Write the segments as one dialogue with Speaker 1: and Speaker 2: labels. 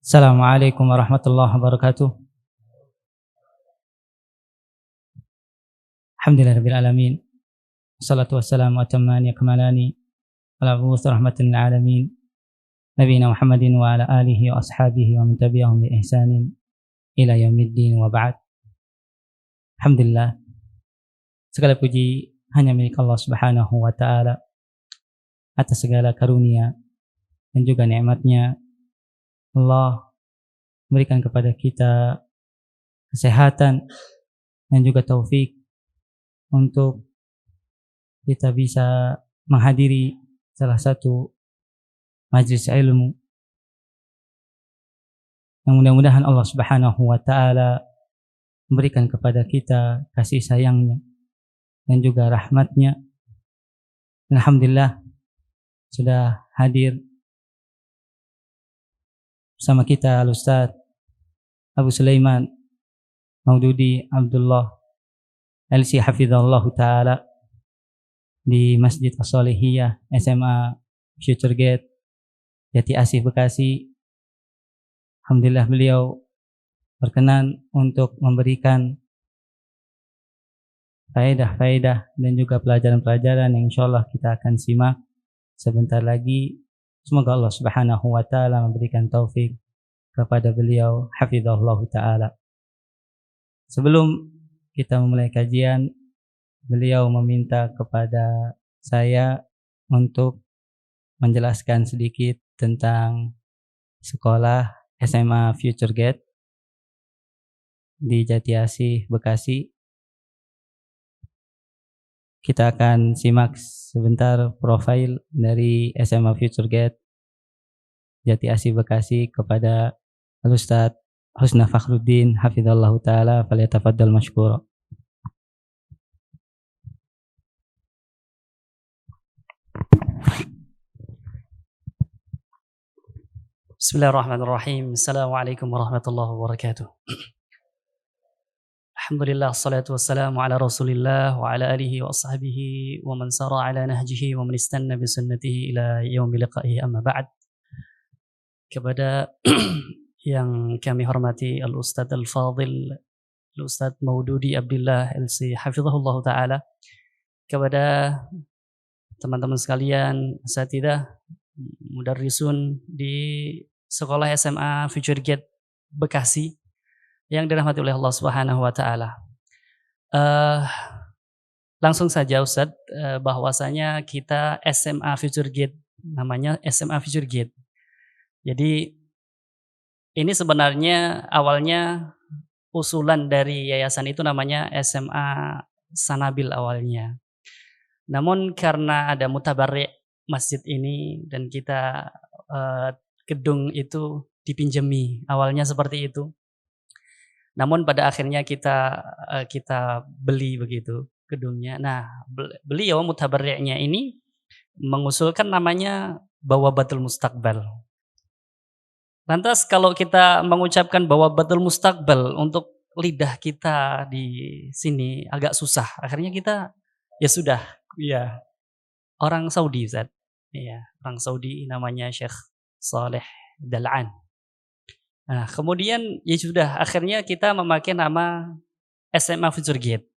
Speaker 1: Assalamualaikum warahmatullahi wabarakatuh. Alhamdulillahirabbil alamin. Wassalatu wassalamu atamani akmalani ala mab'uts rahmatan lil alamin. Nabiyina Muhammadin wa ala alihi wa ashabihi wa man tabi'ahum bi ihsanin ila yaumiddin wa ba'd. Alhamdulillah, segala puji hanya milik Allah Subhanahu wa taala atas segala karunia dan juga nikmat-Nya. Allah memberikan kepada kita kesehatan dan juga taufik untuk kita bisa menghadiri salah satu majelis ilmu yang mudah-mudahan Allah Subhanahu wa taala memberikan kepada kita kasih sayang-Nya dan juga rahmat-Nya. Alhamdulillah sudah hadir bersama kita Al-Ustaz Abu Sulaiman Maududi Abdullah LC Hafizahullah Ta'ala di Masjid As-Solihiyah SMA Future Gate Jati Asih Bekasi. Alhamdulillah beliau berkenan untuk memberikan faedah-faedah dan juga pelajaran-pelajaran yang insyaallah kita akan simak sebentar lagi. Semoga Allah Subhanahu wa taala memberikan taufik kepada beliau hafizahullah taala. Sebelum kita memulai kajian, beliau meminta kepada saya untuk menjelaskan sedikit tentang sekolah SMA Future Gate di Jati Asih Bekasi. Kita akan simak sebentar profil dari SMA Future Gate Jati Asih Bekasi kepada Al-Ustaz Husna Fakhruddin hafizallahu taala, falyatafaddal mashkura.
Speaker 2: Bismillahirrahmanirrahim. Assalamualaikum warahmatullahi wabarakatuh. Alhamdulillah, salatu wassalamu ala Rasulillah wa ala alihi wa ashabihi wa man sara ala nahjihi wa man istanna bi sunnatihi ila yaumi liqa'ihi, amma ba'd. Kepada yang kami hormati Al-Ustadz Al-Fadil Al-Ustadz Maududi Abdullah LC Hafizahullah Ta'ala, kepada teman-teman sekalian, asatidzah, mudarrisun di sekolah SMA Future Gate Bekasi yang dirahmati oleh Allah Subhanahu wa taala. Langsung saja Ustadz, bahwasanya kita SMA Future Gate, namanya SMA Future Gate. Jadi ini sebenarnya awalnya usulan dari yayasan itu namanya SMA Sanabil awalnya. Namun karena ada mutabarri' masjid ini dan kita gedung itu dipinjami, awalnya seperti itu. Namun pada akhirnya kita beli begitu gedungnya. Nah, beliau mutabarri'nya ini mengusulkan namanya Bawabatul Mustaqbal. Lantas kalau kita mengucapkan Bawabatul Mustaqbal untuk lidah kita di sini agak susah. Akhirnya kita ya sudah, ya orang Saudi Ustaz. Ya, orang Saudi namanya Syekh Saleh Dal'an. Nah, kemudian ya sudah, akhirnya kita memakai nama SMA Future Gate.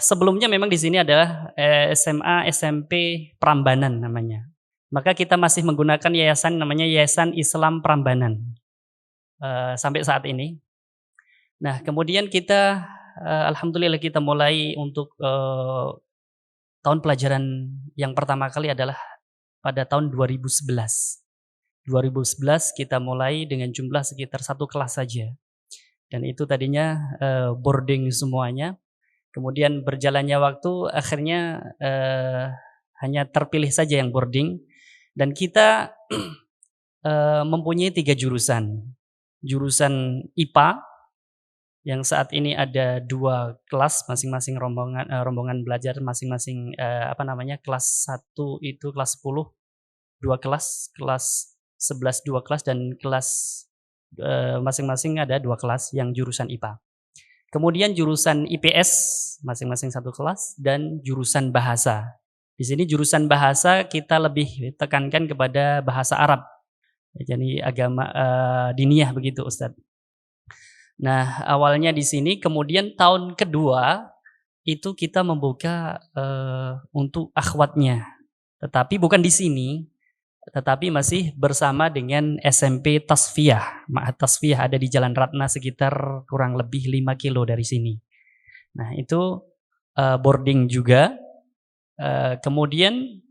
Speaker 2: Sebelumnya memang di sini adalah SMA SMP Prambanan namanya. Maka kita masih menggunakan yayasan namanya Yayasan Islam Prambanan sampai saat ini. Nah, kemudian kita alhamdulillah kita mulai untuk tahun pelajaran yang pertama kali adalah pada tahun 2011. 2011 kita mulai dengan jumlah sekitar 1 kelas saja. Dan itu tadinya boarding semuanya. Kemudian berjalannya waktu akhirnya hanya terpilih saja yang boarding. Dan kita mempunyai 3 jurusan. Jurusan IPA yang saat ini ada 2 kelas, masing-masing rombongan belajar masing-masing kelas 1 itu kelas 10, 2 kelas, kelas 11 2 kelas, dan kelas masing-masing ada 2 kelas yang jurusan IPA. Kemudian jurusan IPS masing-masing 1 kelas, dan jurusan bahasa. Di sini jurusan bahasa kita lebih tekankan kepada bahasa Arab. Jadi agama diniyah begitu Ustadz. Nah, awalnya di sini, kemudian tahun kedua itu kita membuka untuk akhwatnya. Tetapi bukan di sini, tetapi masih bersama dengan SMP Tasfiyah. Ma'had Tasfiyah ada di Jalan Ratna sekitar kurang lebih 5 kilo dari sini. Nah, itu boarding juga. Kemudian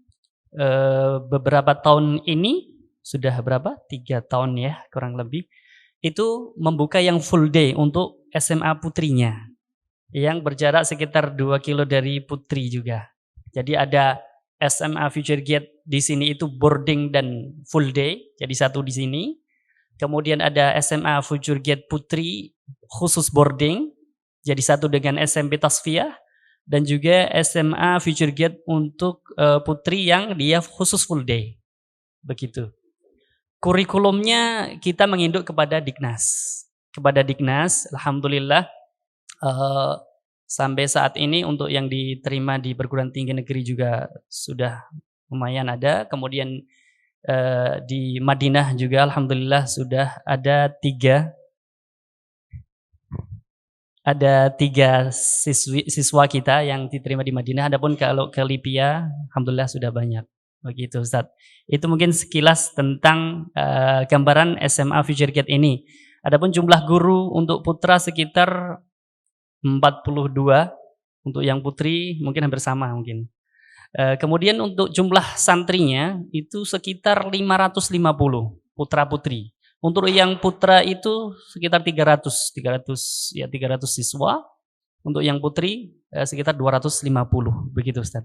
Speaker 2: beberapa tahun ini, sudah berapa? 3 tahun ya kurang lebih, itu membuka yang full day untuk SMA putrinya, yang berjarak sekitar 2 kilo dari putri juga. Jadi ada SMA Future Gate di sini itu boarding dan full day, jadi satu di sini. Kemudian ada SMA Future Gate Putri khusus boarding, jadi satu dengan SMP Tasfiyah. Dan juga SMA Future Gate untuk putri yang dia khusus full day. Begitu. Kurikulumnya kita menginduk kepada Diknas. Kepada Diknas, alhamdulillah sampai saat ini untuk yang diterima di perguruan tinggi negeri juga sudah lumayan ada. Kemudian di Madinah juga alhamdulillah sudah ada 3 siswa kita yang diterima di Madinah. Adapun kalau ke Libya, alhamdulillah sudah banyak. Begitu Ustaz. Itu mungkin sekilas tentang gambaran SMA Future Gate ini. Adapun jumlah guru untuk putra sekitar 42, untuk yang putri mungkin hampir sama mungkin. Kemudian untuk jumlah santrinya itu sekitar 550 putra putri. Untuk yang putra itu sekitar 300 siswa. Untuk yang putri sekitar 250 begitu Ustaz.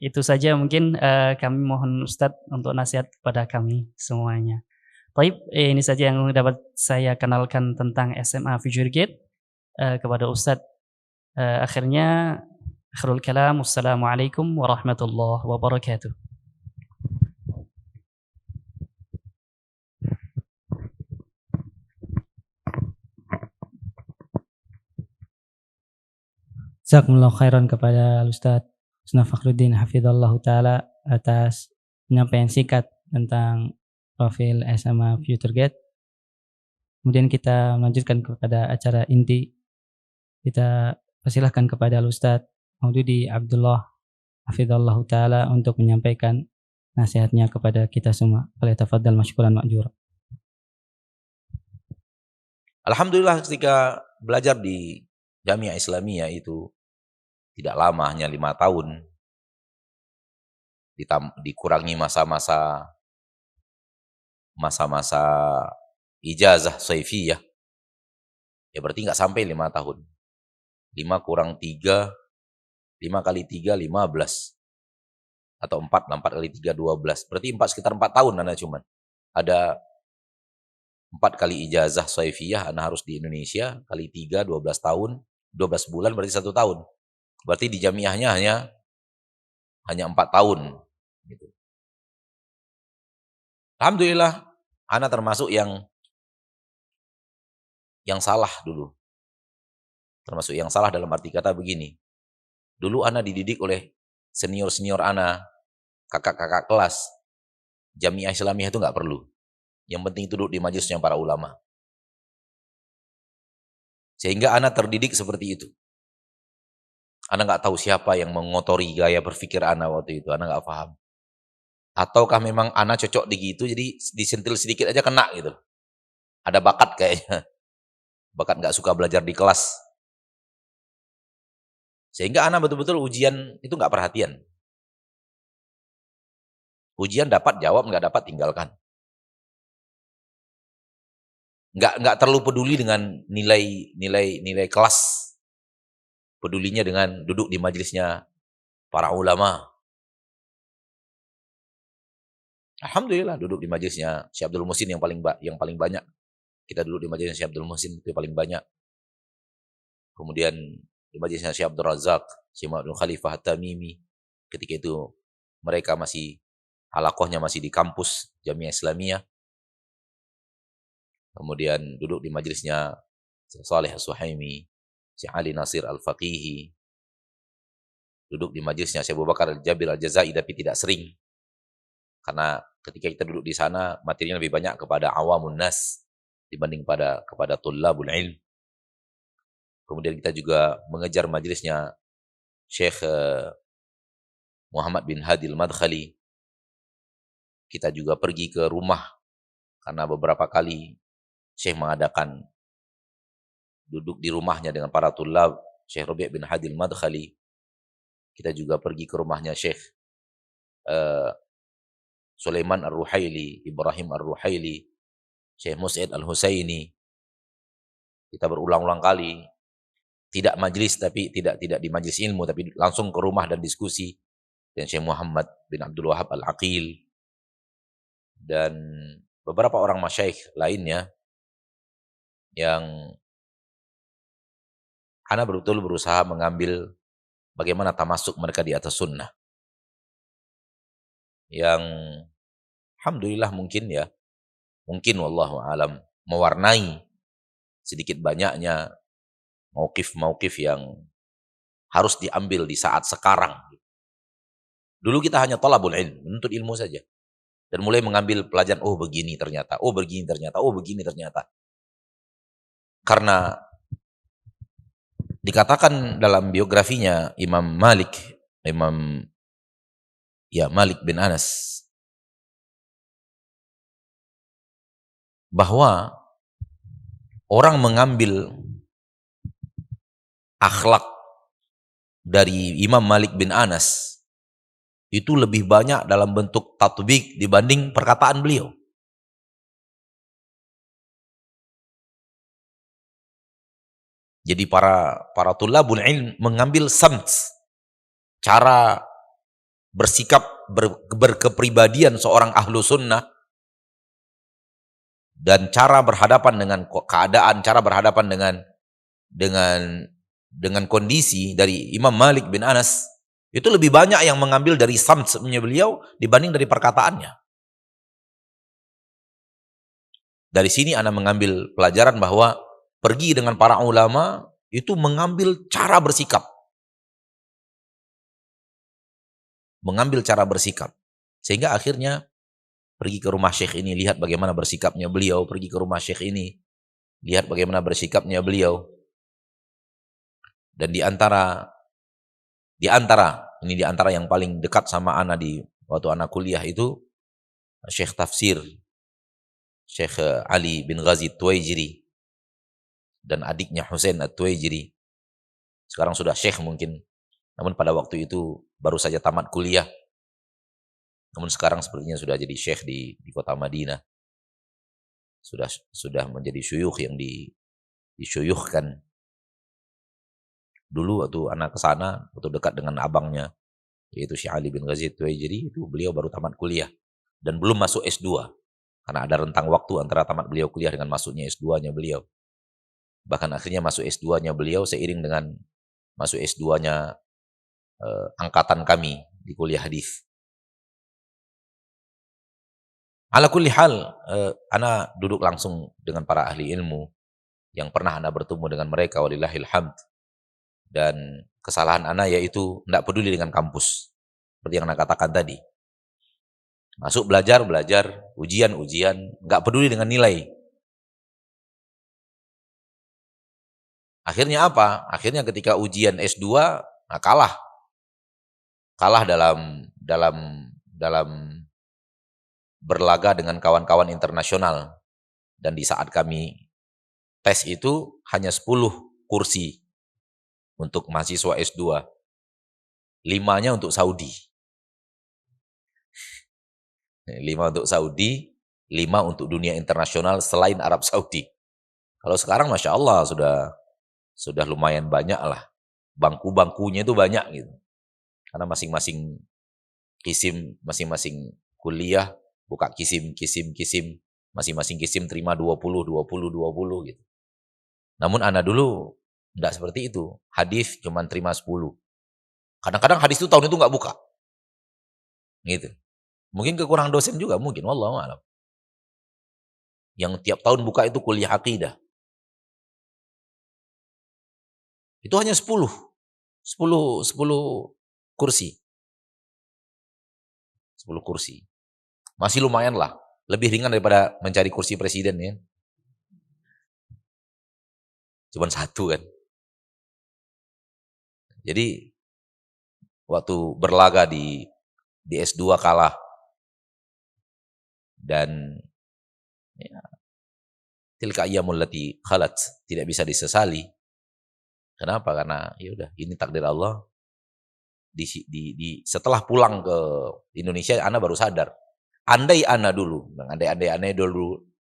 Speaker 2: Itu saja mungkin kami mohon Ustaz untuk nasihat kepada kami semuanya. Baik, ini saja yang dapat saya kenalkan tentang SMA Future Gate kepada Ustaz. Akhirnya akhirul kalam, wassalamualaikum warahmatullahi wabarakatuh.
Speaker 1: Jazakumullah khairan kepada Ustaz Husna Fakhruddin hafizallahu taala atas penyampaian singkat tentang profil SMA Future Gate. Kemudian kita melanjutkan kepada acara inti. Kita persilahkan kepada Ustaz Maududi Abdullah hafizallahu taala untuk menyampaikan nasihatnya kepada kita semua. Falyatafaddal mashkuran ma'jura.
Speaker 3: Alhamdulillah ketika belajar di Jamiah Islamiyah itu tidak lama, hanya 5 tahun. Dikurangi masa-masa ijazah saifiyah. Ya berarti nggak sampai 5 tahun. 5 kurang 3, 5 kali 3, 15. Atau 4 kali 3, 12. Berarti sekitar 4 tahun Anda cuman. Ada 4 kali ijazah saifiyah Anda harus di Indonesia, kali 3, 12 tahun, 12 bulan berarti 1 tahun. Berarti di jamiahnya hanya 4 tahun. Gitu. Alhamdulillah, Ana termasuk yang salah dulu. Termasuk yang salah dalam arti kata begini. Dulu Ana dididik oleh senior-senior Ana, kakak-kakak kelas. Jamiah Islamiyah itu nggak perlu. Yang penting itu duduk di majelisnya para ulama. Sehingga Ana terdidik seperti itu. Ana nggak tahu siapa yang mengotori gaya berpikir Ana waktu itu. Ana nggak paham. Ataukah memang Ana cocok di gitu, jadi disentil sedikit aja kena gitu. Ada bakat kayaknya. Bakat nggak suka belajar di kelas. Sehingga Ana betul-betul ujian itu nggak perhatian. Ujian dapat jawab, nggak dapat tinggalkan. Nggak terlalu peduli dengan nilai kelas. Pedulinya dengan duduk di majelisnya para ulama. Alhamdulillah duduk di majelisnya Syekh Abdul Muhsin yang paling banyak. Kita duduk di majelisnya Syekh Abdul Muhsin itu paling banyak. Kemudian di majelisnya Syekh Abdul Razak, Syekh Abdul Khalifah At-Tamimi. Ketika itu mereka masih halaqahnya masih di kampus Jamiah Islamiyah. Kemudian duduk di majelisnya Syekh Saleh As-Suhaimi, Syekh Ali Nasir Al-Faqihi. Duduk di majelisnya Syekh Abu Bakar Al-Jabir Al-Jazai tapi tidak sering. Karena ketika kita duduk di sana, materinya lebih banyak kepada awamun nas dibanding kepada tullabul ilm. Kemudian kita juga mengejar majelisnya Syekh Muhammad bin Hadil Madkhali. Kita juga pergi ke rumah, karena beberapa kali Syekh mengadakan duduk di rumahnya dengan para tullab, Syekh Rabi' bin Hadil Madkhali. Kita juga pergi ke rumahnya Syekh Sulaiman Ar-Ruhaili, Ibrahim Ar-Ruhaili, Syekh Mus'id Al-Husaini. Kita berulang-ulang kali, tidak majlis, tapi tidak di majlis ilmu, tapi langsung ke rumah dan diskusi dengan Syekh Muhammad bin Abdul Wahab Al-Aqil dan beberapa orang masyaikh lainnya yang ana betul berusaha mengambil bagaimana tamasuk mereka di atas sunnah. Yang alhamdulillah mungkin wallahu alam mewarnai sedikit banyaknya mauqif-mauqif yang harus diambil di saat sekarang. Dulu kita hanya talabul ilm, menuntut ilmu saja. Dan mulai mengambil pelajaran, oh begini ternyata, oh begini ternyata, oh begini ternyata. Karena dikatakan dalam biografinya Malik bin Anas, bahwa orang mengambil akhlak dari Imam Malik bin Anas itu lebih banyak dalam bentuk tatbik dibanding perkataan beliau. Jadi para tulabul ilm mengambil samt, cara bersikap berkepribadian seorang ahlu sunnah, dan cara berhadapan dengan keadaan, cara berhadapan dengan kondisi dari Imam Malik bin Anas, itu lebih banyak yang mengambil dari samtnya beliau dibanding dari perkataannya. Dari sini ana mengambil pelajaran bahwa pergi dengan para ulama itu mengambil cara bersikap. Mengambil cara bersikap. Sehingga akhirnya pergi ke rumah syekh ini, lihat bagaimana bersikapnya beliau. Pergi ke rumah syekh ini, lihat bagaimana bersikapnya beliau. Dan di antara yang paling dekat sama ana di waktu ana kuliah itu Syekh Tafsir, Syekh Ali bin Ghazi Tuwaijiri dan adiknya Husain At-Tuwaijiri. Sekarang sudah syekh mungkin, namun pada waktu itu baru saja tamat kuliah. Namun sekarang sepertinya sudah jadi syekh di kota Madinah. Sudah menjadi syuyukh yang disyuyukhkan. Dulu waktu anak ke sana, waktu dekat dengan abangnya, yaitu Syekh Ali bin Ghazi Tuwaijiri, itu beliau baru tamat kuliah dan belum masuk S2. Karena ada rentang waktu antara tamat beliau kuliah dengan masuknya S2-nya beliau. Bahkan akhirnya masuk S2-nya beliau seiring dengan masuk S2-nya angkatan kami di kuliah hadis. Ala kulli hal, ana duduk langsung dengan para ahli ilmu yang pernah ana bertemu dengan mereka, walillahil hamd. Dan kesalahan ana yaitu tidak peduli dengan kampus. Seperti yang ana katakan tadi. Masuk belajar, ujian, nggak peduli dengan nilai. Akhirnya apa? Akhirnya ketika ujian S2, nah kalah dalam berlaga dengan kawan-kawan internasional. Dan di saat kami tes itu hanya 10 kursi untuk mahasiswa S2. 5-nya untuk Saudi. 5 untuk Saudi, 5 untuk dunia internasional selain Arab Saudi. Kalau sekarang Masya Allah sudah lumayan banyak lah. Bangku-bangkunya itu banyak gitu. Karena masing-masing kuliah buka kisim. Masing-masing kisim terima 20 gitu. Namun ana dulu tidak seperti itu. Hadis cuma terima 10. Kadang-kadang hadis itu tahun itu nggak buka. Gitu. Mungkin kekurangan dosen juga mungkin, wallahu a'lam. Yang tiap tahun buka itu kuliah akidah. Itu hanya 10 kursi. 10 kursi. Masih lumayan lah. Lebih ringan daripada mencari kursi presiden ya. Cuman satu kan. Jadi waktu berlaga di S2 kalah. Dan ya, tilka ayyamul lati khalat, tidak bisa disesali. Kenapa? Karena ya udah, ini takdir Allah. Setelah pulang ke Indonesia, ana baru sadar. Andai ana dulu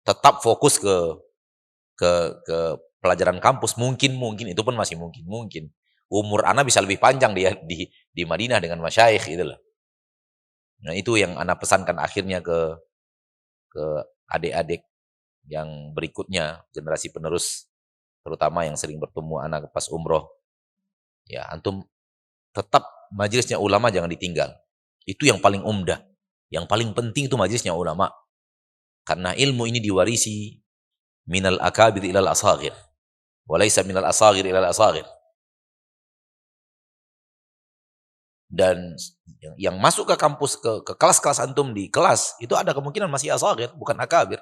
Speaker 3: tetap fokus ke pelajaran kampus, mungkin itu pun masih mungkin. Umur ana bisa lebih panjang di Madinah dengan masyayikh itulah. Nah, itu yang ana pesankan akhirnya ke adik-adik yang berikutnya, generasi penerus, terutama yang sering bertemu anak pas umroh. Ya, antum tetap majelisnya ulama jangan ditinggal. Itu yang paling umdah. Yang paling penting itu majelisnya ulama. Karena ilmu ini diwarisi minal akabir ilal asagir. Walaysa minal asagir ilal asagir. Dan yang masuk ke kampus, ke kelas-kelas antum di kelas, itu ada kemungkinan masih asagir, bukan akabir.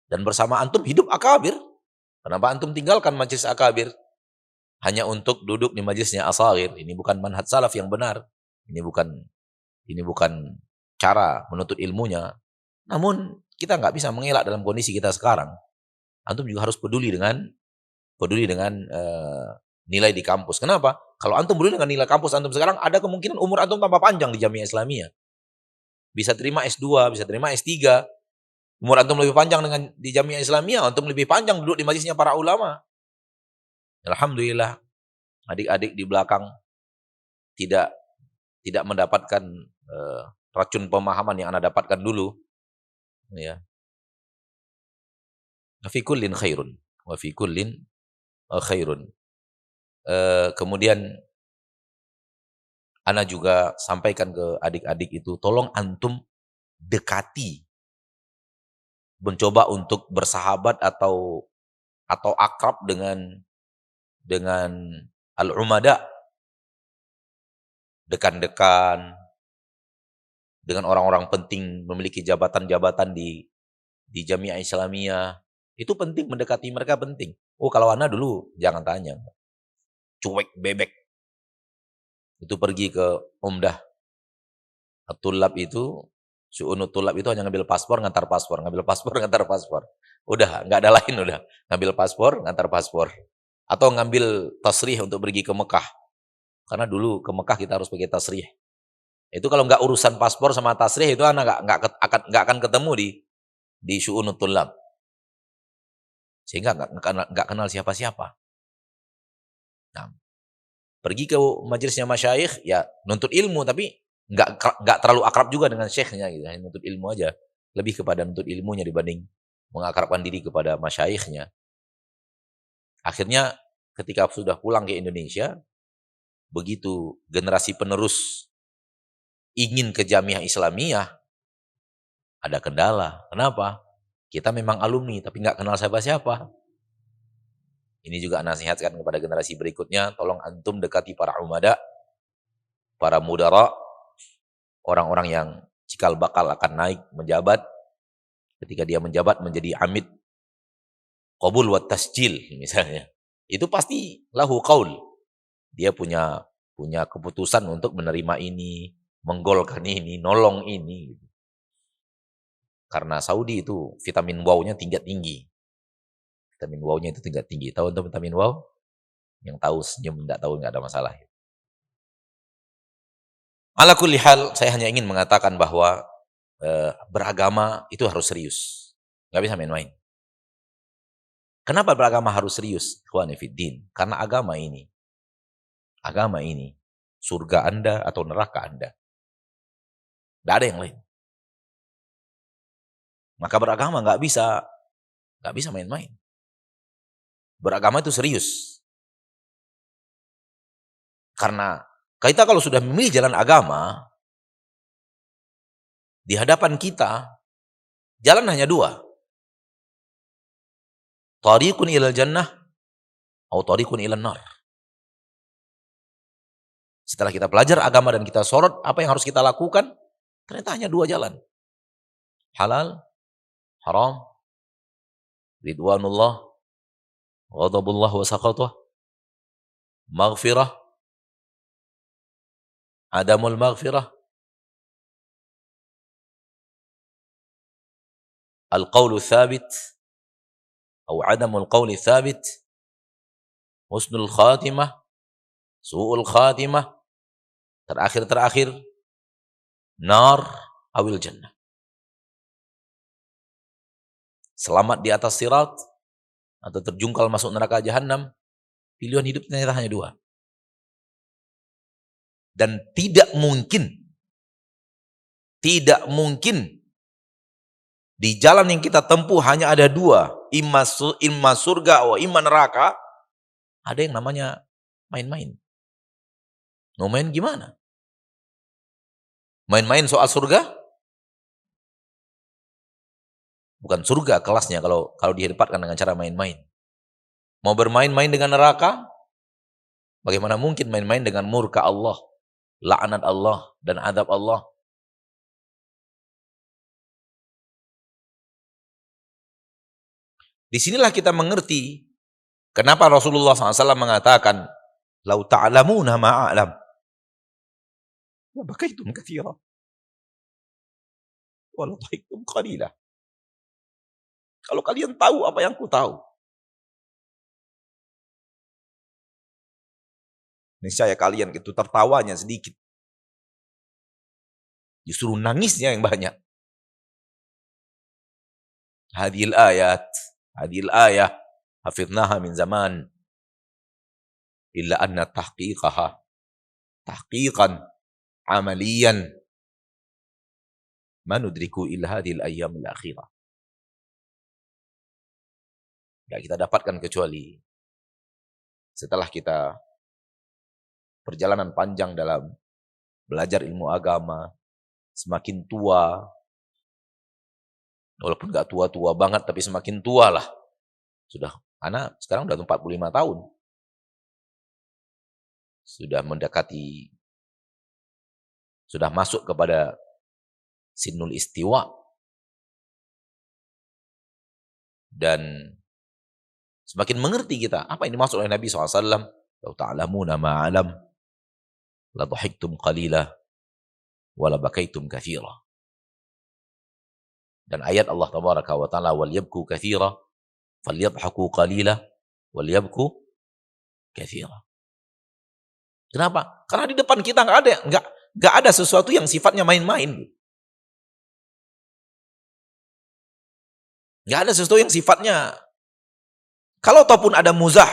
Speaker 3: Dan bersama antum hidup akabir. Kenapa antum tinggalkan majelis akabir? Hanya untuk duduk di majelisnya asagir. Ini bukan manhaj salaf yang benar. Ini bukan cara menuntut ilmunya. Namun kita nggak bisa mengelak dalam kondisi kita sekarang. Antum juga harus peduli dengan nilai di kampus. Kenapa? Kalau antum peduli dengan nilai kampus antum sekarang, ada kemungkinan umur antum tambah panjang di Jamiah Islamiyah. Bisa terima S2, bisa terima S3. Umur antum lebih panjang di Jamiah Islamiyah, antum lebih panjang duduk di majelisnya para ulama. Alhamdulillah, adik-adik di belakang tidak mendapatkan racun pemahaman yang Anda dapatkan dulu. Ya. Wa fi kullin khairun. Kemudian Anda juga sampaikan ke adik-adik itu, tolong antum dekati, mencoba untuk bersahabat atau akrab dengan al-umada, dekan-dekan dengan orang-orang penting, memiliki jabatan-jabatan di Jamiah Islamiyah. Itu penting, mendekati mereka penting. Oh, kalau ana dulu jangan tanya. Cuek bebek. Itu pergi ke Umdah At-Tullab itu, Syu'unut Tullab itu hanya ngambil paspor, ngantar paspor, ngambil paspor, ngantar paspor. Udah, nggak ada lain udah. Ngambil paspor, ngantar paspor. Atau ngambil tasrih untuk pergi ke Mekah. Karena dulu ke Mekah kita harus pakai tasrih. Itu kalau nggak urusan paspor sama tasrih, itu anak nggak akan ketemu di Syu'unut Tullab. Sehingga nggak kenal siapa-siapa. Nah, pergi ke majelisnya masyayikh, ya nuntut ilmu, tapi nggak terlalu akrab juga dengan syekhnya gitu. Hanya nuntut ilmu aja. Lebih kepada nuntut ilmunya dibanding mengakrabkan diri kepada masyayikhnya. Akhirnya ketika sudah pulang ke Indonesia, begitu generasi penerus ingin ke Jamiah Islamiyah, ada kendala. Kenapa? Kita memang alumni, tapi nggak kenal siapa-siapa. Ini juga nasihatkan kepada generasi berikutnya, tolong antum dekati para umada, para mudara, orang-orang yang cikal bakal akan naik menjabat. Ketika dia menjabat menjadi amid qabul wa tasjil misalnya, itu pasti lahu qaul. Dia punya keputusan untuk menerima ini, menggolkan ini, nolong ini. Karena Saudi itu vitamin wow-nya tinggi. Vitamin wow-nya itu tinggi. Tahu untuk vitamin wow? Yang tahu senyum, tidak tahu nggak ada masalah. Ala kulli hal, saya hanya ingin mengatakan bahwa beragama itu harus serius. Nggak bisa main-main. Kenapa beragama harus serius? Ikhwani fiddin. Karena agama ini, surga Anda atau neraka Anda. Tidak ada yang lain. Maka beragama nggak bisa main-main. Beragama itu serius. Karena kita kalau sudah memilih jalan agama, di hadapan kita, jalan hanya dua. Tariqun ilal jannah, atau tariqun ilal nar. Setelah kita belajar agama dan kita sorot apa yang harus kita lakukan, ternyata hanya dua jalan. halal, haram, ridwanullah, ghadabullah wa saqatah, maghfirah, adamul maghfirah, al-qawlu thabit, atau adamul qawli thabit, husnul khatimah, su'ul khatimah, terakhir, nar awil jannah. Selamat di atas sirat atau terjungkal masuk neraka jahanam, pilihan hidup ternyata hanya dua. Dan tidak mungkin di jalan yang kita tempuh hanya ada dua, imma surga atau imma neraka. Ada yang namanya main-main. Mau main gimana? Main-main soal surga? Bukan surga kelasnya kalau dihadapkan dengan cara main-main. Mau bermain-main dengan neraka? Bagaimana mungkin main-main dengan murka Allah, laknat Allah, dan adab Allah? Disinilah kita mengerti kenapa Rasulullah SAW mengatakan, "Lau ta'lamuna ma'a'lam, la bakaitum katsira, wa la dhahiktum qalila." Kalau kalian tahu apa yang ku tahu, niscaya kalian itu tertawanya sedikit, justru nangisnya yang banyak. Hadhil ayah hafidnaha min zaman, illa anna tahqiqaha tahqiqan amaliyan ma nudriku illa hadhil ayyamil akhirah. Tidak kita dapatkan kecuali setelah kita perjalanan panjang dalam belajar ilmu agama, semakin tua, walaupun gak tua-tua banget, tapi semakin tua lah. Sudah, anak sekarang sudah 45 tahun. Sudah mendekati, sudah masuk kepada sinul istiwa. Dan semakin mengerti kita apa ini maksud oleh Nabi SAW. "Lau ta'lamuna ma'alam, la dhahiktum qalila, wa la bakaitum katsira." Dan ayat Allah tabaraka wa ta'ala, "Wal yabku katsira, falyadhaku qalila, wal yabku katsira." Kenapa? Karena di depan kita enggak ada sesuatu yang sifatnya main-main. Enggak ada sesuatu yang sifatnya, kalau ataupun ada muzah,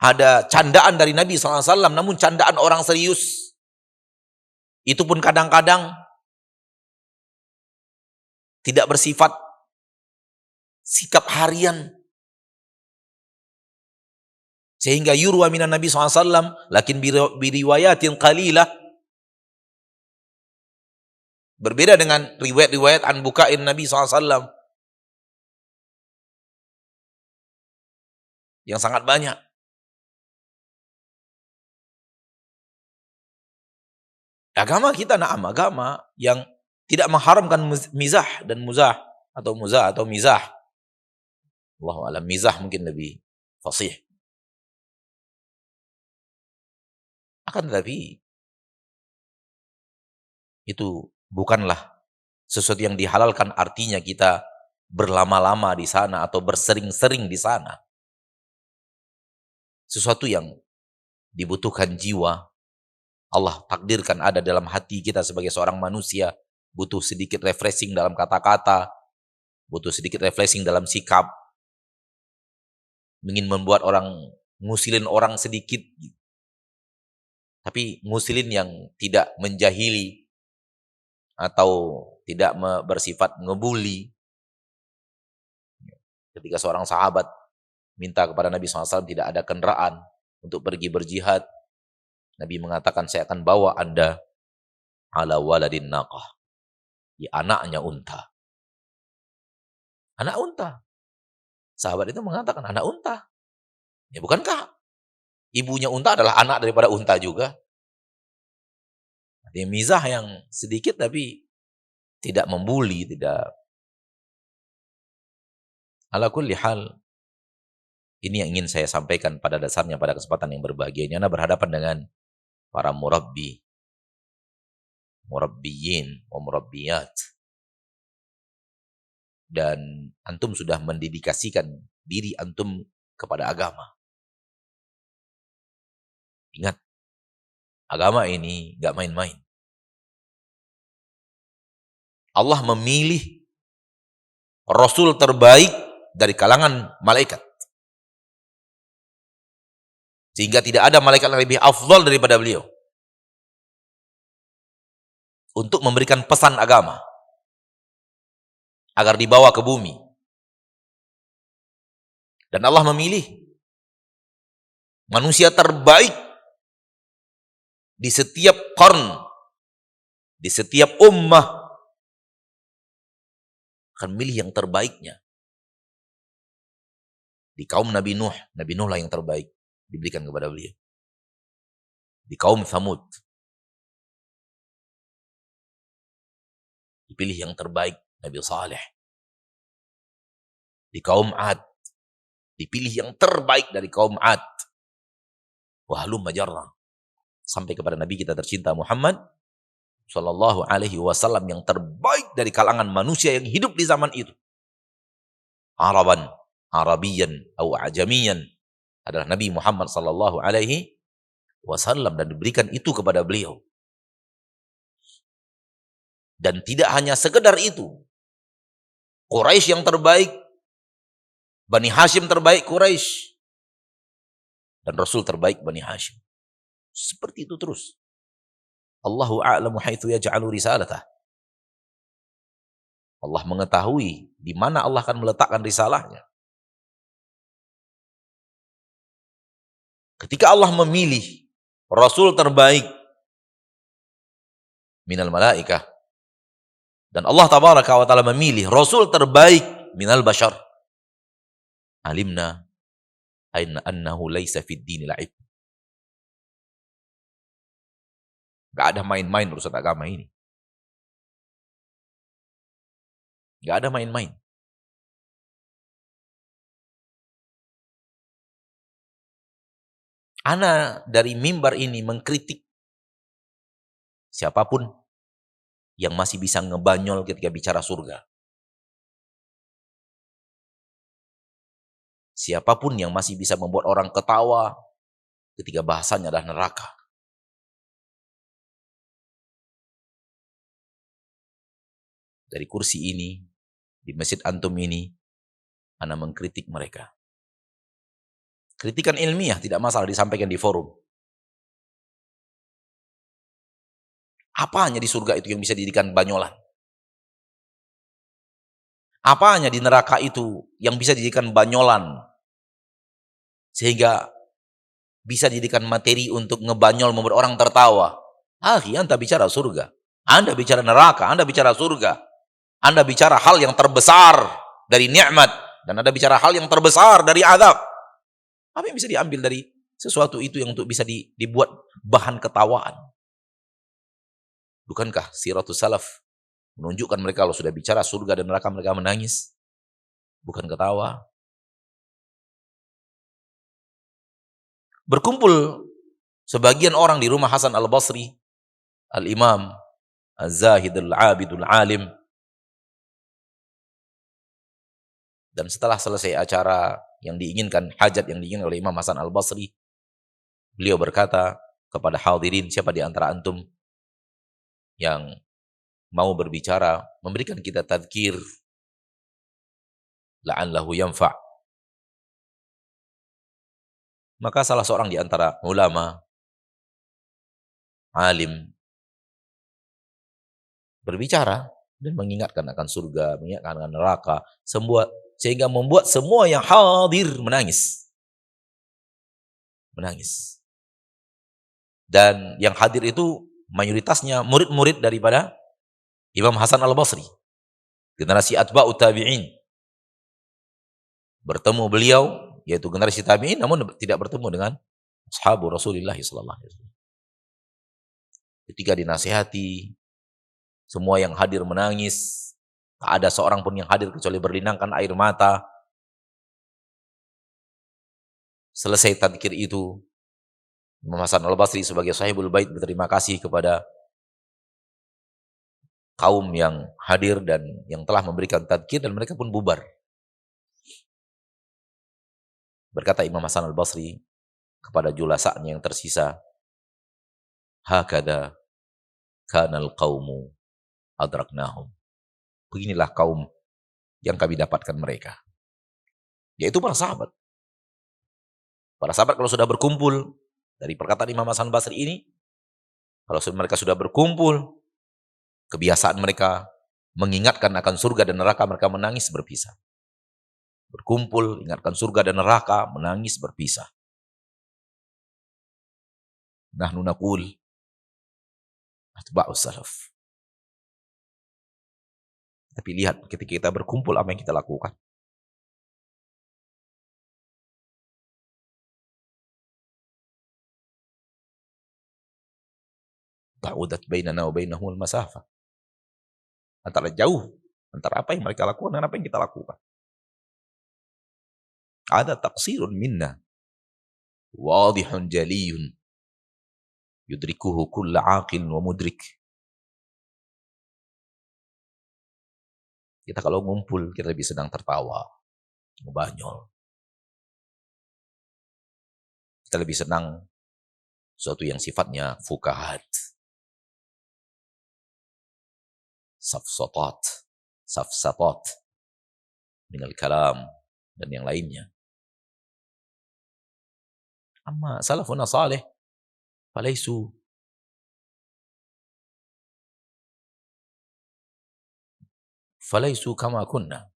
Speaker 3: ada candaan dari Nabi SAW, namun candaan orang serius, itu pun kadang-kadang tidak bersifat sikap harian. Sehingga yurwa minan Nabi SAW, lakin biriwayatin qalilah. Berbeda dengan riwayat-riwayat an bukain Nabi SAW yang sangat banyak. Agama kita agama yang tidak mengharamkan mizah dan muzah atau mizah. Allahu a'lam, mizah mungkin lebih fasih. Akan tetapi itu bukanlah sesuatu yang dihalalkan artinya kita berlama-lama di sana atau bersering-sering di sana. Sesuatu yang dibutuhkan jiwa, Allah takdirkan ada dalam hati kita sebagai seorang manusia, butuh sedikit refreshing dalam kata-kata, butuh sedikit refreshing dalam sikap, ingin membuat orang, ngusilin orang sedikit, tapi ngusilin yang tidak menjahili atau tidak bersifat ngebully. Ketika seorang sahabat minta kepada Nabi SAW tidak ada kendaraan untuk pergi berjihad, Nabi mengatakan, "Saya akan bawa Anda ala waladin naqah," di anaknya unta. Anak unta. Sahabat itu mengatakan, anak unta. Ya bukankah ibunya unta adalah anak daripada unta juga? Ada mizah yang sedikit tapi tidak membuli, tidak. Ala kulli hal, ini yang ingin saya sampaikan pada dasarnya pada kesempatan yang berbahagia ini. Anda berhadapan dengan para murabbiyin, wa murabbiyat. Dan antum sudah mendedikasikan diri antum kepada agama. Ingat, agama ini gak main-main. Allah memilih Rasul terbaik dari kalangan malaikat. Sehingga tidak ada malaikat yang lebih afdal daripada beliau. Untuk memberikan pesan agama. Agar dibawa ke bumi. Dan Allah memilih manusia terbaik di setiap qarn, di setiap ummah, akan milih yang terbaiknya. Di kaum Nabi Nuh lah yang terbaik diberikan kepada beliau. Di kaum Thamud dipilih yang terbaik Nabi Saleh. Di kaum Ad dipilih yang terbaik dari kaum Ad. Wahlum majarrah. Sampai kepada Nabi kita tercinta Muhammad sallallahu alaihi wasallam yang terbaik dari kalangan manusia yang hidup di zaman itu. Arabiyan atau ajamiyan adalah Nabi Muhammad sallallahu alaihi wasallam, dan diberikan itu kepada beliau. Dan tidak hanya sekedar itu. Quraisy yang terbaik, Bani Hashim terbaik Quraisy, dan Rasul terbaik Bani Hashim. Seperti itu terus. Allahu a'lamu haitsu yaj'alu risalatah. Allah mengetahui di mana Allah akan meletakkan risalahnya. Ketika Allah memilih Rasul terbaik minal malaikah, dan Allah tabaraka wa ta'ala memilih Rasul terbaik minal bashar, alimna annahu laysa fid dini la'ib. Gak ada main-main urusan agama ini. Gak ada main-main. Ana dari mimbar ini mengkritik siapapun yang masih bisa ngebanyol ketika bicara surga. Siapapun yang masih bisa membuat orang ketawa ketika bahasanya adalah neraka. Dari kursi ini, di masjid antum ini, ana mengkritik mereka. Kritikan ilmiah tidak masalah disampaikan di forum. Apanya di surga itu yang bisa dijadikan banyolan? Apanya di neraka itu yang bisa dijadikan banyolan? Sehingga bisa dijadikan materi untuk ngebanyol, membuat orang tertawa. Anda bicara surga. Anda bicara neraka. Anda bicara surga. Anda bicara hal yang terbesar dari nikmat. Dan Anda bicara hal yang terbesar dari azab. Apa yang bisa diambil dari sesuatu itu yang untuk bisa dibuat bahan ketawaan? Bukankah siratus salaf menunjukkan mereka kalau sudah bicara surga dan neraka mereka menangis? Bukan ketawa. Berkumpul sebagian orang di rumah Hasan al-Basri, al-Imam, al-Zahid, al-Abid, al-Alim. Dan setelah selesai acara yang diinginkan, hajat yang diinginkan oleh Imam Hasan al-Basri, beliau berkata kepada hadirin, siapa di antara antum yang mau berbicara, memberikan kita tadzkir, la'allahu yanfa'. Maka salah seorang di antara ulama, alim, berbicara dan mengingatkan akan surga, mengingatkan akan neraka, sehingga membuat semua yang hadir menangis. Menangis. Dan yang hadir itu mayoritasnya murid-murid daripada Imam Hasan al-Basri. Generasi atba'ut tabi'in. Bertemu beliau, yaitu generasi tabi'in, namun tidak bertemu dengan ashabu Rasulullah sallallahu alaihi wasallam. Ketika dinasihati, Semua yang hadir menangis. Tak ada seorang pun yang hadir kecuali berlinangkan air mata. Selesai tadkir itu, Imam Hasan Al-Basri sebagai sahibul bait berterima kasih kepada kaum yang hadir dan yang telah memberikan tadkir, dan mereka pun bubar. Berkata Imam Hasan Al-Basri kepada julasanya yang tersisa, hakada kanal qaumu adraknahum. Beginilah kaum yang kami dapatkan mereka, yaitu para sahabat. Para sahabat kalau sudah berkumpul, dari perkataan Imam Hasan Al-Basri ini, kalau mereka sudah berkumpul, kebiasaan mereka mengingatkan akan surga dan neraka, mereka menangis berpisah. Berkumpul, ingatkan surga dan neraka, menangis berpisah. Nahnu naqul atba'us salaf. Tapi lihat ketika kita berkumpul, apa yang kita lakukan? Ta'udat bainana wa bainahumul masafah. Antara jauh, antara apa yang mereka lakukan dan apa yang kita lakukan. Ada taqsirun minna, wadihun jaliyun, yudrikuhu kulla aqil wa mudrik. Kita kalau ngumpul, kita lebih sedang tertawa, ngebanyol. Kita lebih senang sesuatu yang sifatnya fukahat, safsatat, minal kalam, dan yang lainnya. Amma salafuna salih, falaisu kama kunna.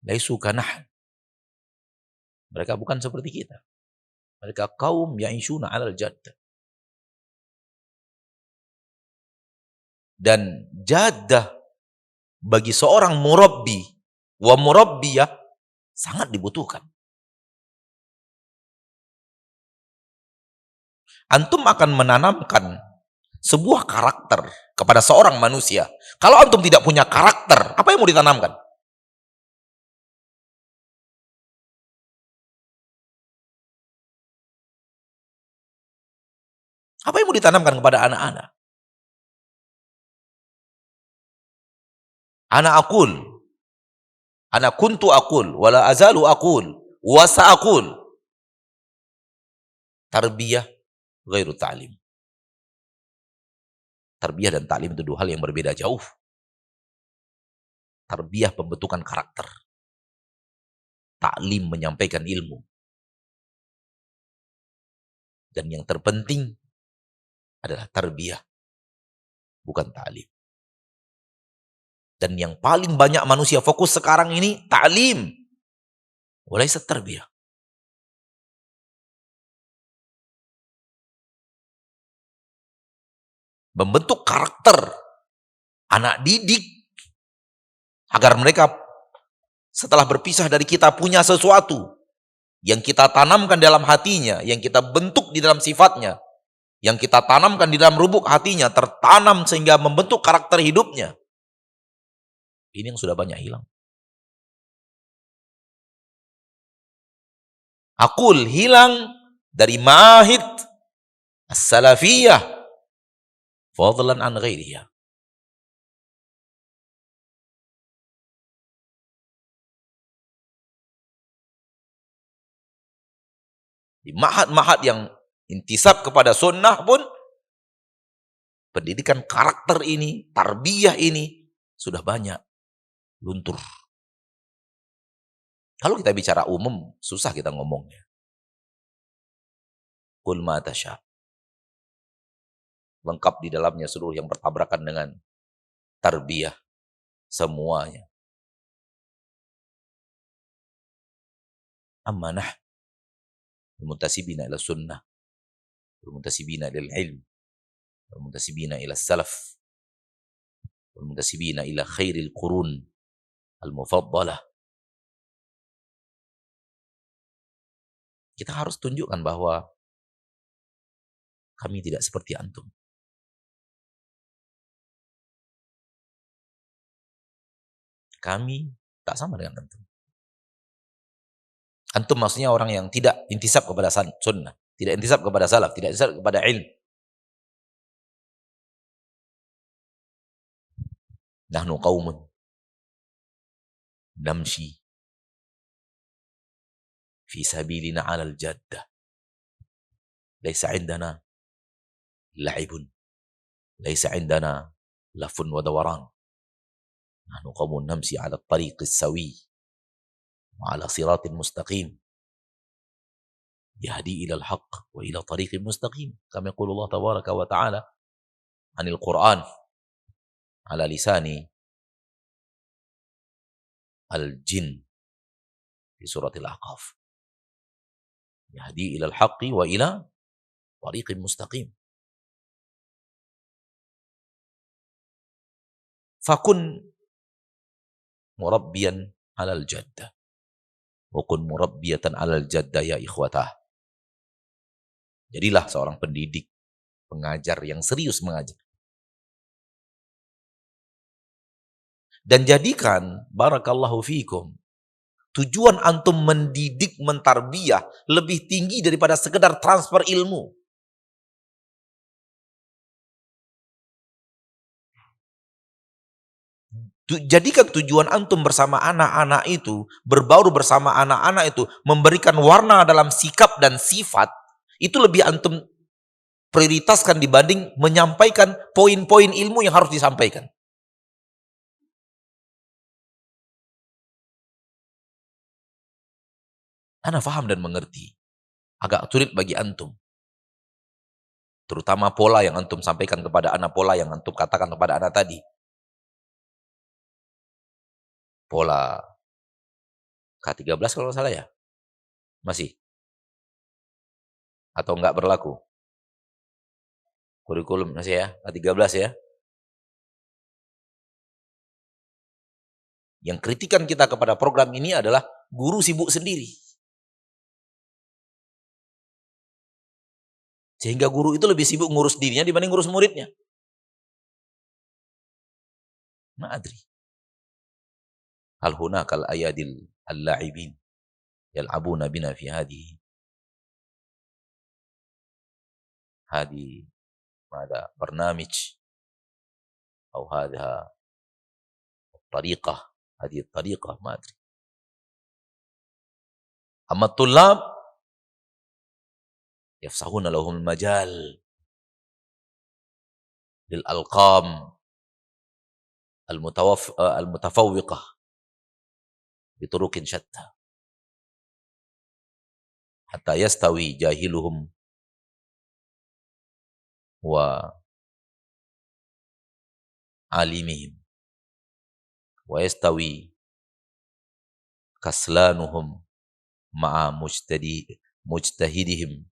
Speaker 3: Laisu kanah. Mereka bukan seperti kita. Mereka kaum ya'ishuna 'alal jaddah. Dan jaddah bagi seorang murabbi wa murabbiyah sangat dibutuhkan. Antum akan menanamkan sebuah karakter kepada seorang manusia. Kalau antum tidak punya karakter, apa yang mau ditanamkan? Apa yang mau ditanamkan kepada anak-anak? Ana kuntu aqul, wala azalu aqul, wa sa'aqul. Tarbiyah ghairu ta'lim. Tarbiyah dan ta'lim itu dua hal yang berbeda jauh. Tarbiyah pembentukan karakter. Ta'lim menyampaikan ilmu. Dan yang terpenting adalah tarbiyah, bukan ta'lim. Dan yang paling banyak manusia fokus sekarang ini ta'lim, walaysa tarbiyah. Membentuk karakter anak didik agar mereka setelah berpisah dari kita punya sesuatu yang kita tanamkan dalam hatinya, yang kita bentuk di dalam sifatnya, yang kita tanamkan di dalam lubuk hatinya, tertanam sehingga membentuk karakter hidupnya. Ini yang sudah banyak hilang. Aqul hilang dari mahid as-salafiyah fadlan an ghairiyah. Di mahat-mahat yang intisab kepada sunnah pun pendidikan karakter ini, tarbiyah ini sudah banyak luntur. Kalau kita bicara umum, susah kita ngomongnya. Qul ma tasya. Lengkap di dalamnya seluruh yang bertabrakan dengan tarbiyah semuanya. Amanah muntasibina ila sunnah, muntasibina ila ilm, muntasibina ila salaf, muntasibina ila khairil qurun al-mufaddalah. Kita harus tunjukkan bahwa kami tidak seperti antum. Kami tak sama dengan antum. Antum maksudnya orang yang tidak intisab kepada sunnah, tidak intisab kepada salaf, tidak intisab kepada ilmu. Nahnu qaumun namshi fi sabilina 'alal jaddah. Laisa 'indana la'ibun. Laisa 'indana lafun wa dawaran. Nahnu qaumun namshi 'ala at-tariqis sawi wa 'ala siratin mustaqim. Yahdi ila al-haqq wa ila tariqin mustaqim. Kama yaqulu Allah tabaraka wa ta'ala 'anil Qur'an ala lisani al-jin di surat Al-Ahqaf. Yahdi ila al-haqqi wa ila tariqin mustaqim. Fakun murabbiyan alal jaddah wa kun murabbiyatan alal jaddah ya ikhwatah. Jadilah seorang pendidik, pengajar yang serius mengajar. Dan jadikan, barakallahu fikum, tujuan antum mendidik, mentarbiyah lebih tinggi daripada sekedar transfer ilmu. Jadikan tujuan antum bersama anak-anak itu, berbaur bersama anak-anak itu, memberikan warna dalam sikap dan sifat, itu lebih antum prioritaskan dibanding menyampaikan poin-poin ilmu yang harus disampaikan. Ana faham dan mengerti. Agak sulit bagi antum. Terutama pola yang antum sampaikan kepada anak, pola yang antum katakan kepada anak tadi. Pola K13 kalau nggak salah ya? Masih? Atau enggak berlaku? Kurikulum masih ya? K13 ya? Yang kritikan kita kepada program ini adalah guru sibuk sendiri. Sehingga guru itu lebih sibuk ngurus dirinya dibanding ngurus muridnya. Ma'adri. Hal hunakal ayadil al-la'ibin yal'abuna bina fi hadihi. Hadi mada barnamij atau hadha tariqah, hadi tariqah, ma'adri. Amma tullab yafsahuna lahum majal lil alqam al-mutafawwiqah biturukin syatta hatta yastawi jahiluhum wa alimihim wa yastawi kaslanuhum ma'a mujtahidihim.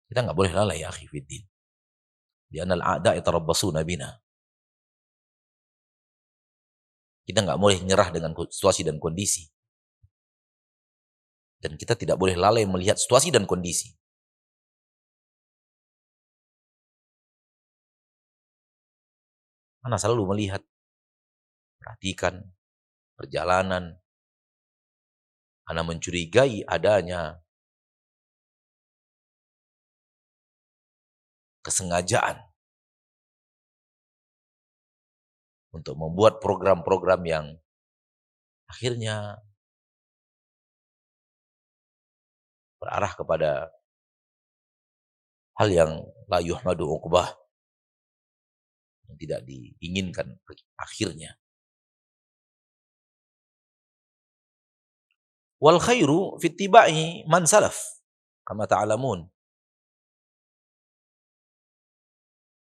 Speaker 3: Kita nggak boleh lalai ya akhi fiddin. Li'anna al-a'da yatarabbasuna bina. Kita nggak boleh nyerah dengan situasi dan kondisi. Dan kita tidak boleh lalai melihat situasi dan kondisi. Ana selalu melihat, perhatikan perjalanan. Ana mencurigai adanya kesengajaan untuk membuat program-program yang akhirnya berarah kepada hal yang la yuhmadu uqbah, yang tidak diinginkan akhirnya. Wal khairu fi ittiba'i man salaf kama ta'lamun.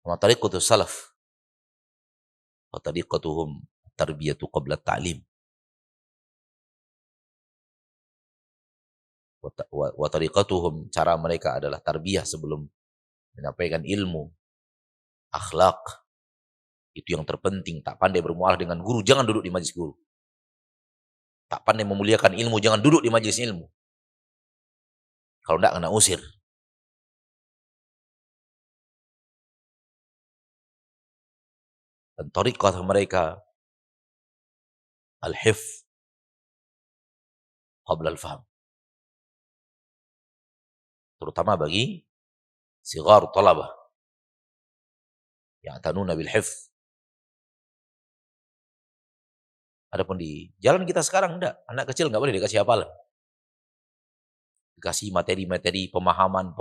Speaker 3: Wa tariqatus salaf wa tariqatuhum tarbiyatu qabla ta'lim. Wa tariqatuhum, cara mereka adalah tarbiyah sebelum menyampaikan ilmu, akhlak. Itu yang terpenting. Tak pandai bermuamalah dengan guru, jangan duduk di majelis guru. Tak pandai memuliakan ilmu, jangan duduk di majelis ilmu. Kalau enggak, kena usir. Dan thariqah mereka al-hifz qabla al-fahm. Terutama bagi sigar talabah ya'tanuna bil hifz. Adapun di jalan kita sekarang enggak, anak kecil enggak boleh dikasih hafalan. Dikasih materi-materi pemahaman.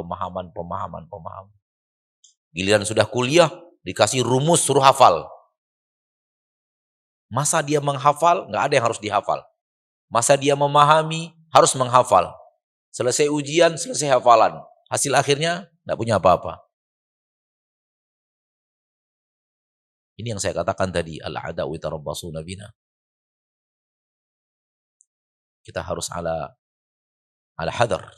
Speaker 3: Giliran sudah kuliah, dikasih rumus suruh hafal. Masa dia menghafal, enggak ada yang harus dihafal. Masa dia memahami, harus menghafal. Selesai ujian, selesai hafalan. Hasil akhirnya, enggak punya apa-apa. Ini yang saya katakan tadi, al-a'da'u yatarabbasuna bina. Kita harus ala hadar.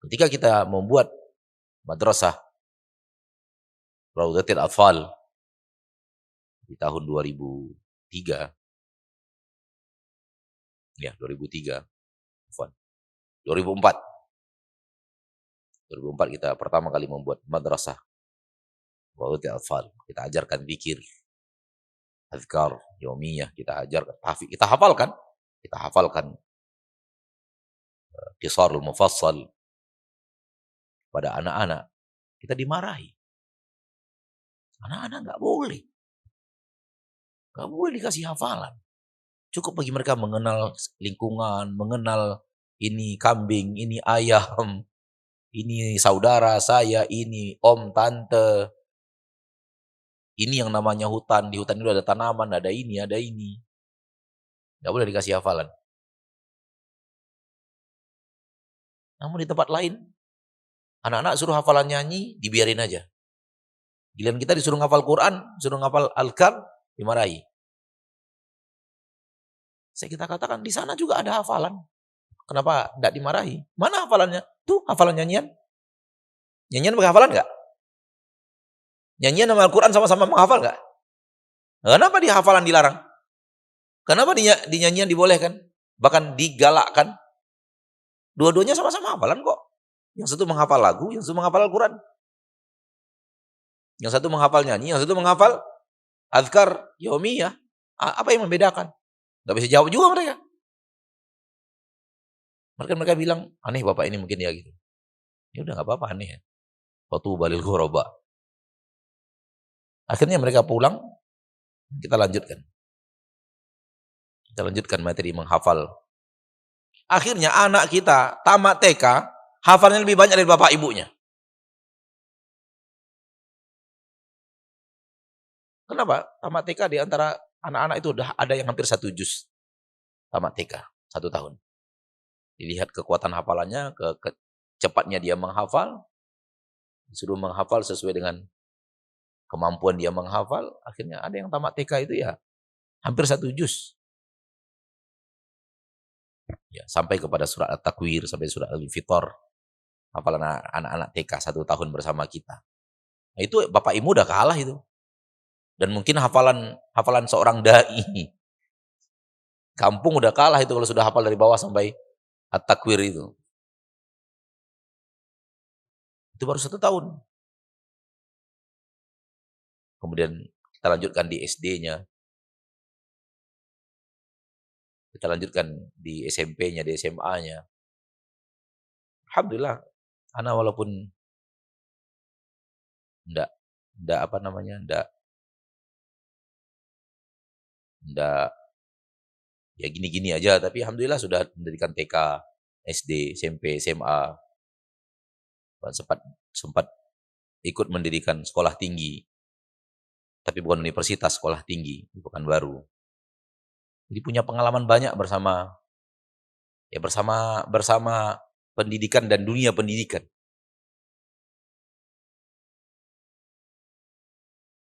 Speaker 3: Ketika kita membuat madrasah Raudatil Atfal di tahun 2003, ya 2003, 2004 kita pertama kali membuat madrasah Raudatil Atfal. Kita ajarkan zikir, azkar, yaumiyah, kita hafalkan qisarul mufassal pada anak-anak. Kita dimarahi. Anak-anak nggak boleh dikasih hafalan. Cukup bagi mereka mengenal lingkungan, mengenal ini kambing, ini ayam, ini saudara saya, ini om, tante. Ini yang namanya hutan. Di hutan itu ada tanaman, ada ini. Nggak boleh dikasih hafalan. Namun di tempat lain, anak-anak suruh hafalan nyanyi, dibiarin aja. Giliran kita disuruh ngafal Quran, disuruh ngafal Al-Qur'an, dimarahi. Kita katakan di sana juga ada hafalan. Kenapa tidak dimarahi? Mana hafalannya? Tuh hafalan nyanyian. Nyanyian pakai hafalan enggak? Nyanyian sama Al-Quran sama-sama menghafal enggak? Kenapa di hafalan dilarang? Kenapa di nyanyian dibolehkan? Bahkan digalakkan? Dua-duanya sama-sama hafalan kok. Yang satu menghafal lagu, yang satu menghafal Al-Quran. Yang satu menghafal nyanyi, yang satu menghafal azkar yaumiyah. Apa yang membedakan? Gak bisa jawab juga mereka. Mereka bilang, aneh bapak ini mungkin ya gitu. Ya udah gak apa-apa aneh ya. Fatu balil ghuraba. Akhirnya mereka pulang, kita lanjutkan. Kita lanjutkan materi menghafal. Akhirnya anak kita tamat TK, hafalnya lebih banyak dari bapak ibunya. Kenapa? Tamat TK di antara anak-anak itu udah ada yang hampir 1 juz. Tamat TK, 1 tahun. Dilihat kekuatan hafalannya, cepatnya dia menghafal, disuruh menghafal sesuai dengan kemampuan dia menghafal, akhirnya ada yang tamat TK itu ya hampir 1 juz. Ya, sampai kepada surat At-Takwir, sampai surat Al-Fitor, hafalan anak-anak TK 1 tahun bersama kita. Nah, itu bapak ibu udah kalah itu. Dan mungkin hafalan seorang dai kampung udah kalah itu kalau sudah hafal dari bawah sampai At-Takwir itu. Itu baru 1 tahun. Kemudian kita lanjutkan di SD-nya. Kita lanjutkan di SMP-nya, di SMA-nya. Alhamdulillah, anak walaupun enggak ya gini-gini aja, tapi alhamdulillah sudah mendirikan TK, SD, SMP, SMA. Sempat ikut mendirikan sekolah tinggi. Tapi bukan universitas, sekolah tinggi, bukan baru. Jadi punya pengalaman banyak bersama pendidikan dan dunia pendidikan.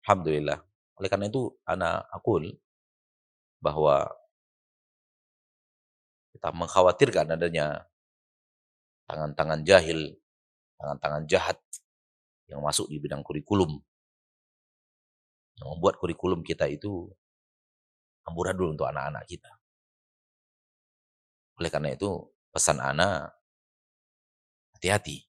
Speaker 3: Alhamdulillah. Oleh karena itu, ana aqul bahwa kita mengkhawatirkan adanya tangan-tangan jahil, tangan-tangan jahat yang masuk di bidang kurikulum. Yang membuat kurikulum kita itu amburadul untuk anak-anak kita. Oleh karena itu, pesan ana, hati-hati.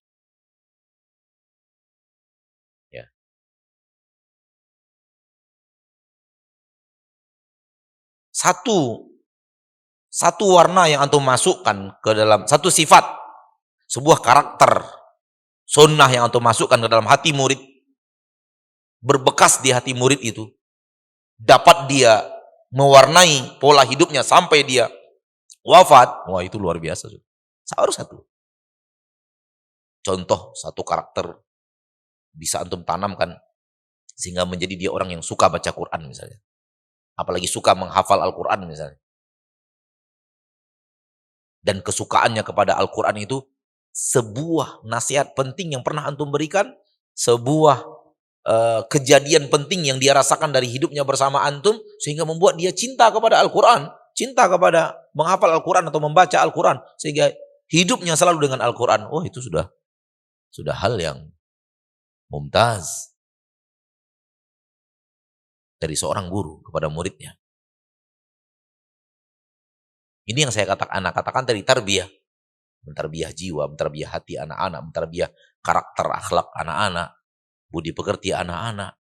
Speaker 3: satu warna yang antum masukkan ke dalam, satu sifat, sebuah karakter sunnah yang antum masukkan ke dalam hati murid, berbekas di hati murid itu, dapat dia mewarnai pola hidupnya sampai dia wafat, wah itu luar biasa. Harus satu. Contoh satu karakter bisa antum tanamkan sehingga menjadi dia orang yang suka baca Quran misalnya. Apalagi suka menghafal Al-Quran misalnya. Dan kesukaannya kepada Al-Quran itu sebuah nasihat penting yang pernah antum berikan, sebuah kejadian penting yang dia rasakan dari hidupnya bersama antum, sehingga membuat dia cinta kepada Al-Quran, cinta kepada menghafal Al-Quran atau membaca Al-Quran, sehingga hidupnya selalu dengan Al-Quran. Oh itu sudah hal yang mumtaz dari seorang guru kepada muridnya. Ini yang saya katakan dari tarbiyah. Mentarbiyah jiwa, mentarbiyah hati anak-anak, mentarbiyah karakter akhlak anak-anak, budi pekerti anak-anak.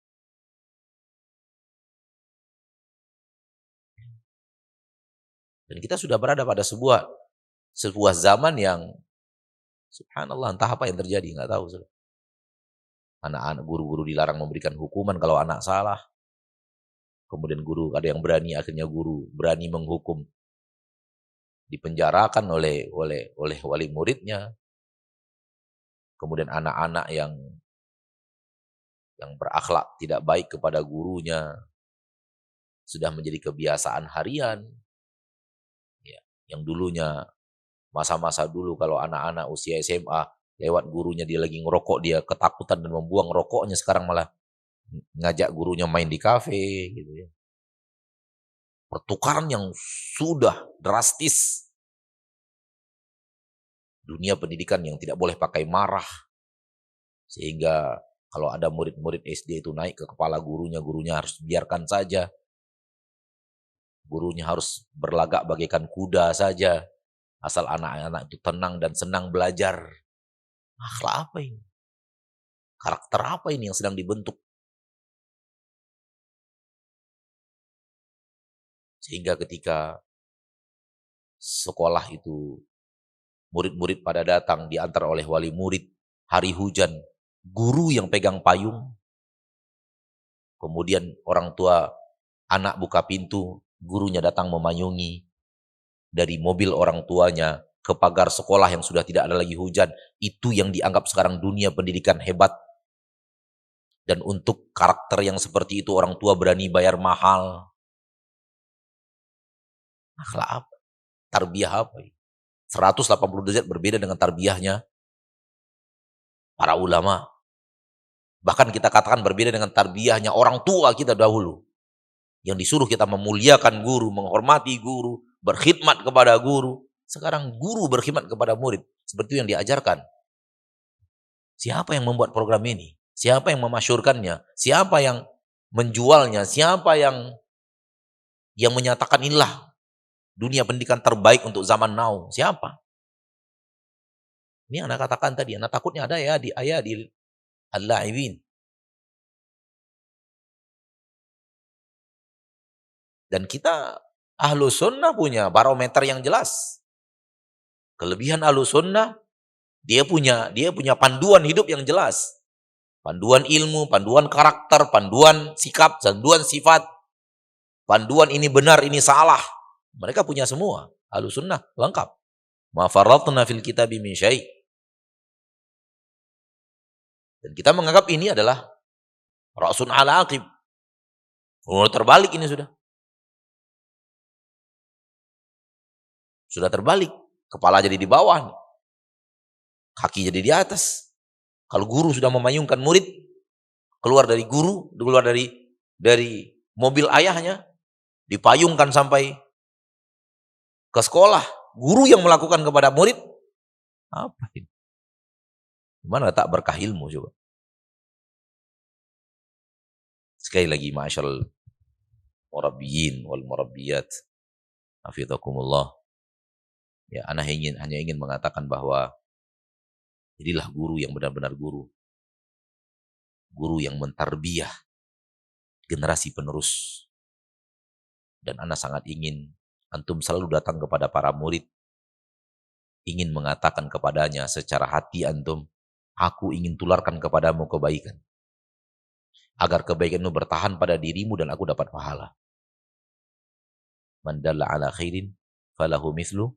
Speaker 3: Dan kita sudah berada pada sebuah zaman yang subhanallah, entah apa yang terjadi, nggak tahu. Anak-anak, guru-guru dilarang memberikan hukuman kalau anak salah. Kemudian guru, ada yang berani, akhirnya guru berani menghukum, dipenjarakan oleh wali muridnya. Kemudian anak-anak yang berakhlak tidak baik kepada gurunya sudah menjadi kebiasaan harian. Ya, yang dulunya masa-masa dulu kalau anak-anak usia SMA lewat gurunya dia lagi ngerokok, dia ketakutan dan membuang rokoknya, sekarang malah ngajak gurunya main di kafe gitu ya. Pertukaran yang sudah drastis. Dunia pendidikan yang tidak boleh pakai marah. Sehingga kalau ada murid-murid SD itu naik ke kepala gurunya harus biarkan saja. Gurunya harus berlagak bagaikan kuda saja. Asal anak-anak itu tenang dan senang belajar. Akhlak apa ini? Karakter apa ini yang sedang dibentuk? Sehingga ketika sekolah itu murid-murid pada datang diantar oleh wali murid, hari hujan, guru yang pegang payung, kemudian orang tua anak buka pintu, gurunya datang memayungi, dari mobil orang tuanya ke pagar sekolah yang sudah tidak ada lagi hujan. Itu yang dianggap sekarang dunia pendidikan hebat. Dan untuk karakter yang seperti itu orang tua berani bayar mahal. Akhlak apa? Tarbiyah apa? 180 derajat berbeda dengan tarbiyahnya para ulama. Bahkan kita katakan berbeda dengan tarbiyahnya orang tua kita dahulu. Yang disuruh kita memuliakan guru, menghormati guru, berkhidmat kepada guru. Sekarang guru berkhidmat kepada murid. Seperti yang diajarkan. Siapa yang membuat program ini? Siapa yang memasyurkannya? Siapa yang menjualnya? Siapa yang menyatakan inilah dunia pendidikan terbaik untuk zaman now? Siapa? Ini anak katakan tadi, anak takutnya ada ya di ayat di al-la'ibin. Dan kita ahlu sunnah punya barometer yang jelas. Kelebihan ahlu sunnah, dia punya panduan hidup yang jelas. Panduan ilmu, panduan karakter, panduan sikap, panduan sifat. Panduan ini benar, ini salah. Mereka punya semua. Ahlu sunnah lengkap. Ma farratna fil kitabi min syai'. Dan kita menganggap ini adalah ra'sun ala aqib. Terbalik ini sudah. Sudah terbalik. Kepala jadi di bawah. Kaki jadi di atas. Kalau guru sudah memayungkan murid, keluar dari guru, keluar dari mobil ayahnya, dipayungkan sampai ke sekolah. Guru yang melakukan kepada murid, apa ini? Gimana tak berkah ilmu coba? Sekali lagi, ma'asyarul murabbiyin wal murabbiyat, hafidhakumullah. Ya, anak hanya ingin mengatakan bahwa jadilah guru yang benar-benar guru. Guru yang mentarbiyah generasi penerus. Dan ana sangat ingin antum selalu datang kepada para murid, ingin mengatakan kepadanya secara hati antum, aku ingin tularkan kepadamu kebaikan, agar kebaikan itu bertahan pada dirimu dan aku dapat pahala. Man dalla ala khairin falahu mithlu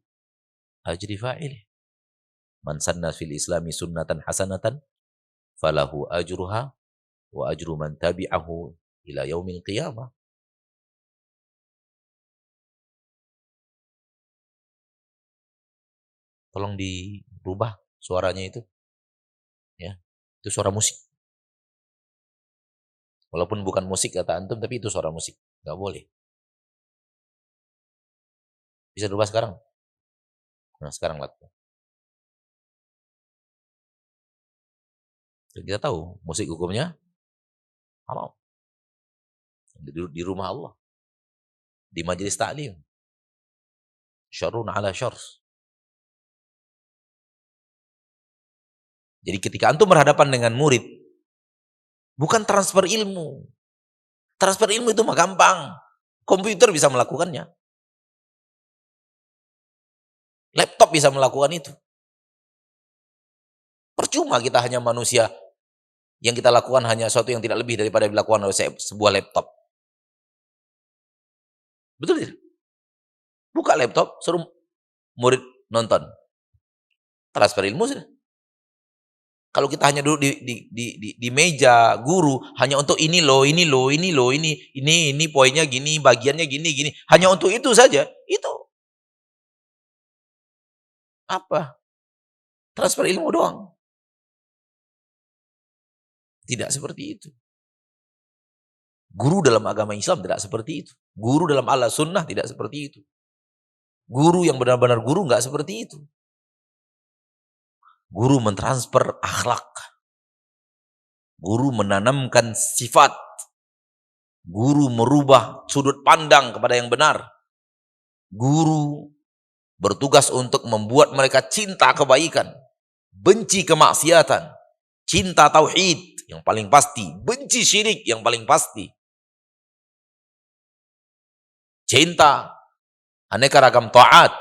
Speaker 3: ajri fa'ilih. Man sanna fil islami sunnatan hasanatan falahu ajruha wa ajru man tabi'ahu ila yaumil qiyamah. Tolong dirubah suaranya itu. Ya, itu suara musik. Walaupun bukan musik kata antum, tapi itu suara musik. Nggak boleh. Bisa dirubah sekarang? Nah, sekarang lakukan. Dan kita tahu musik hukumnya haram. Di rumah Allah. Di majelis ta'lim. Syarrun ala syarr. Jadi ketika antum berhadapan dengan murid, bukan transfer ilmu. Transfer ilmu itu mah gampang. Komputer bisa melakukannya. Laptop bisa melakukan itu. Percuma kita hanya manusia. Yang kita lakukan hanya sesuatu yang tidak lebih daripada dilakukan oleh sebuah laptop. Betul tidak? Buka laptop, suruh murid nonton. Transfer ilmu sudah. Kalau kita hanya duduk di meja guru hanya untuk ini poinnya gini, bagiannya gini, hanya untuk itu saja, itu apa? Transfer ilmu doang. Tidak seperti itu. Guru dalam agama Islam tidak seperti itu. Guru dalam ala sunnah tidak seperti itu. Guru yang benar-benar guru nggak seperti itu. Guru mentransfer akhlak. Guru menanamkan sifat. Guru merubah sudut pandang kepada yang benar. Guru bertugas untuk membuat mereka cinta kebaikan, benci kemaksiatan, cinta tauhid yang paling pasti, benci syirik yang paling pasti. Cinta aneka ragam taat,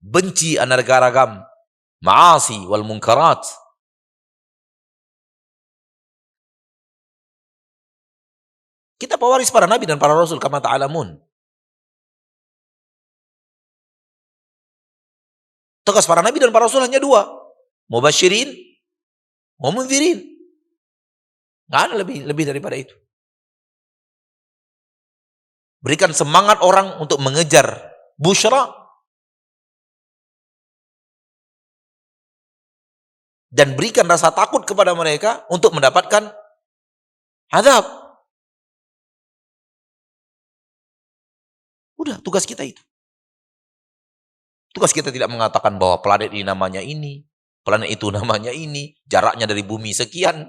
Speaker 3: benci aneka ragam ma'asi wal munkarat. Kita pewaris para nabi dan para rasul kama ta'alamun. Tugas para nabi dan para rasul hanya dua. Mubasyirin wa mundzirin. Nggak ada lebih daripada itu. Berikan semangat orang untuk mengejar busyra. Dan berikan rasa takut kepada mereka untuk mendapatkan azab. Udah, tugas kita itu. Tugas kita tidak mengatakan bahwa planet ini namanya ini, planet itu namanya ini, jaraknya dari bumi sekian.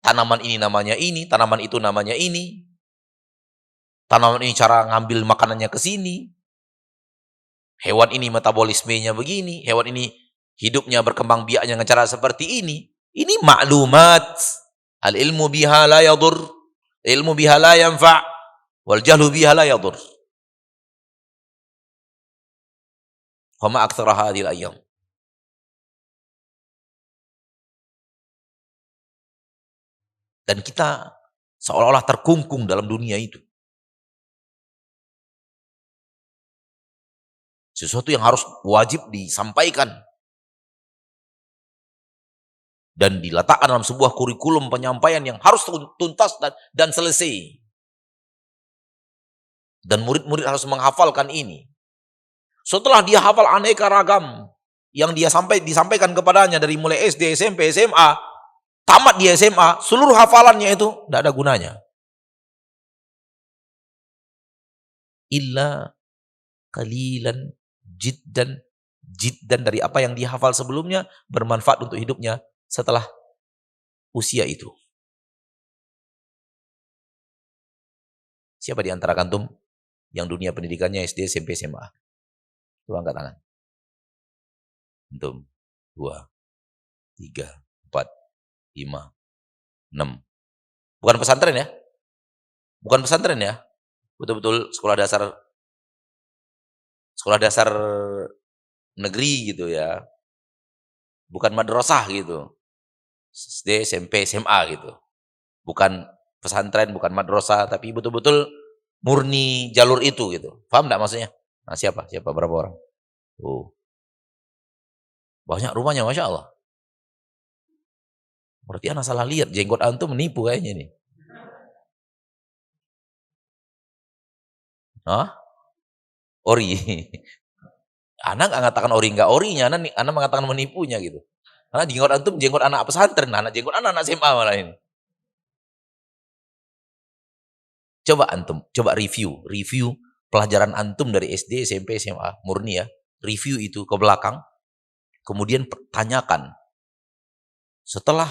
Speaker 3: Tanaman ini namanya ini, tanaman itu namanya ini. Tanaman ini cara ngambil makanannya ke sini. Hewan ini metabolismenya begini, hewan ini hidupnya berkembang biaknya dengan cara seperti ini. Ini maklumat. Al ilmu biha la yadur, ilmu biha la yanfa', wal jahlu biha la yadur. Wa ma aktsara hadhil ayyam. Dan kita seolah-olah terkungkung dalam dunia itu. Sesuatu yang harus wajib disampaikan. Dan diletakkan dalam sebuah kurikulum penyampaian yang harus tuntas dan selesai. Dan murid-murid harus menghafalkan ini. Setelah dia hafal aneka ragam yang dia disampaikan kepadanya dari mulai SD, SMP, SMA, tamat di SMA, seluruh hafalannya itu tidak ada gunanya. Illa qalilan jiddan dari apa yang dihafal sebelumnya bermanfaat untuk hidupnya setelah usia itu. Siapa di antara kantum yang dunia pendidikannya SD, SMP, SMA? Coba angkat tangan. Antum 2, 3, 4, 5, 6. Bukan pesantren ya? Bukan pesantren ya. Betul-betul sekolah dasar negeri gitu ya. Bukan madrasah gitu. SD, SMP, SMA gitu. Bukan pesantren, bukan madrasah, tapi betul-betul murni jalur itu gitu. Paham enggak maksudnya? Nah, siapa? Berapa orang? Oh. Banyak rumahnya, Masya Allah. Berarti anak salah lihat, jenggot antum menipu kayaknya nih. Hah? Ori. Anak nggak mengatakan ori, nggak orinya, anak mengatakan menipunya gitu. Karena jenggot antum jenggot anak pesantren, jenggot anak SMA malah ini. Coba antum, coba review pelajaran antum dari SD, SMP, SMA, murni ya. Review itu ke belakang, kemudian tanyakan. Setelah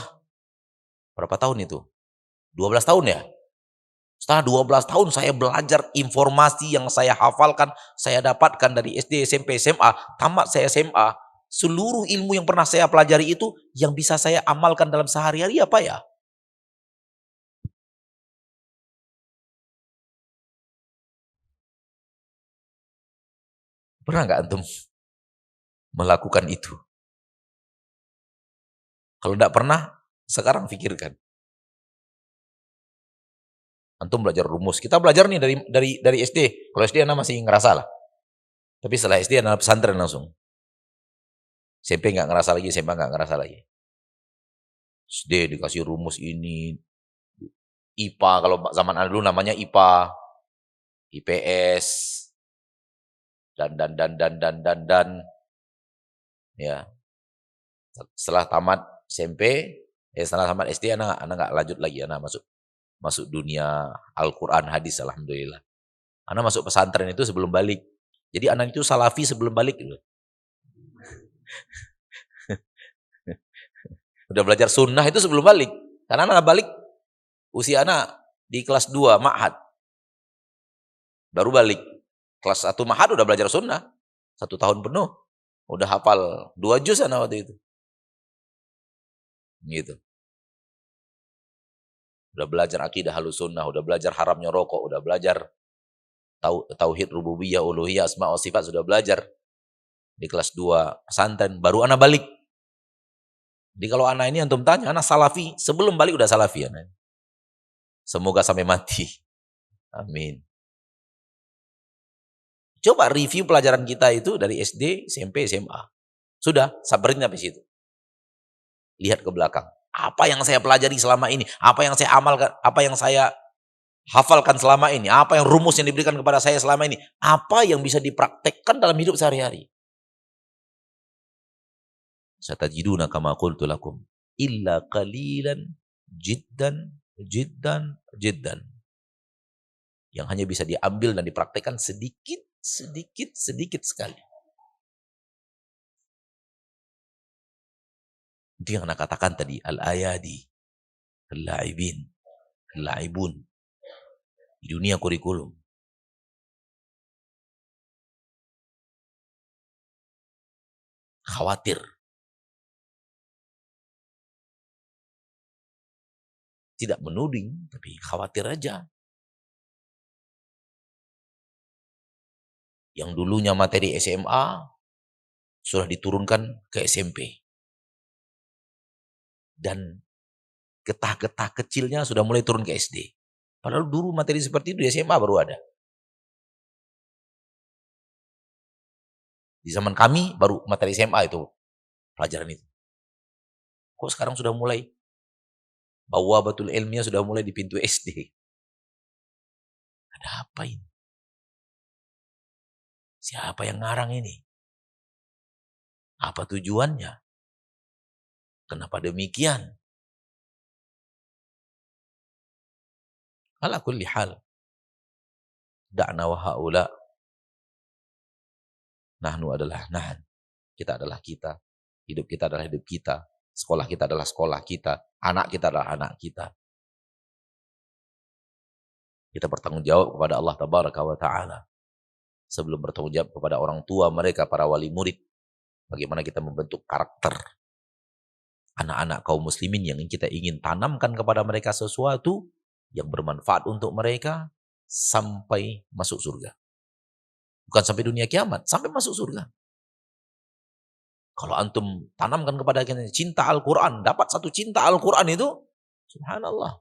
Speaker 3: berapa tahun itu? 12 tahun ya? Setelah 12 tahun saya belajar informasi yang saya hafalkan, saya dapatkan dari SD, SMP, SMA, tamat saya SMA, seluruh ilmu yang pernah saya pelajari itu yang bisa saya amalkan dalam sehari-hari apa ya? Pernah nggak antum melakukan itu? Kalau tidak pernah, sekarang pikirkan. Antum belajar rumus. Kita belajar nih dari SD. Kalau SD anak masih ngerasa lah. Tapi setelah SD anak pesantren langsung. SMP nggak ngerasa lagi, SMA nggak ngerasa lagi. SD dikasih rumus ini, IPA, kalau zaman dulu namanya IPA, IPS, dan. Ya. Setelah tamat SMP, setelah tamat SD anak nggak lanjut lagi, anak masuk dunia Al-Quran, hadis, alhamdulillah. Anak masuk pesantren itu sebelum balik. Jadi anak itu salafi sebelum balik gitu. Udah belajar sunnah itu sebelum balik. Karena anak balik, usia anak di kelas 2 ma'had. Baru balik. Kelas 1 ma'had udah belajar sunnah. 1 tahun penuh. Udah hafal 2 juz anak waktu itu. Gitu. Udah belajar akidah halus sunnah, udah belajar haramnya rokok, udah belajar tauhid rububiyah, uluhiyah, asma wa sifat, sudah belajar. Di kelas 2 pesantren, baru anak balik. Jadi kalau anak ini antum tanya, anak salafi, sebelum balik udah salafi anak. Semoga sampai mati. Amin. Coba review pelajaran kita itu dari SD, SMP, SMA. Sudah, sabarin sampai situ. Lihat ke belakang. Apa yang saya pelajari selama ini? Apa yang saya amalkan? Apa yang saya hafalkan selama ini? Apa yang rumus yang diberikan kepada saya selama ini? Apa yang bisa dipraktekkan dalam hidup sehari-hari? Satajiduna kama qultu lakum illa qalilan jiddan. Yang hanya bisa diambil dan dipraktekkan sedikit sekali. Itu yang anak katakan tadi, al-ayadi, al-laibun di dunia kurikulum. Khawatir. Tidak menuding, tapi khawatir aja. Yang dulunya materi SMA sudah diturunkan ke SMP. Dan getah-getah kecilnya sudah mulai turun ke SD. Padahal dulu materi seperti itu di SMA baru ada. Di zaman kami baru materi SMA itu, pelajaran itu. Kok sekarang sudah mulai? Bawabatul ilmiah sudah mulai di pintu SD. Ada apa ini? Siapa yang ngarang ini? Apa tujuannya? Kenapa demikian? Ala kulli hal. Da'na wa haula. Nahnu adalah nahan. Kita adalah kita. Hidup kita adalah hidup kita. Sekolah kita adalah sekolah kita. Anak kita adalah anak kita. Kita bertanggung jawab kepada Allah Tabaraka wa Ta'ala. Sebelum bertanggung jawab kepada orang tua mereka, para wali murid. Bagaimana kita membentuk karakter anak-anak kaum muslimin yang kita ingin tanamkan kepada mereka sesuatu. yang bermanfaat untuk mereka sampai masuk surga. Bukan sampai dunia kiamat, sampai masuk surga. Kalau antum tanamkan kepada kita cinta Al-Quran, dapat satu cinta Al-Quran itu, subhanallah.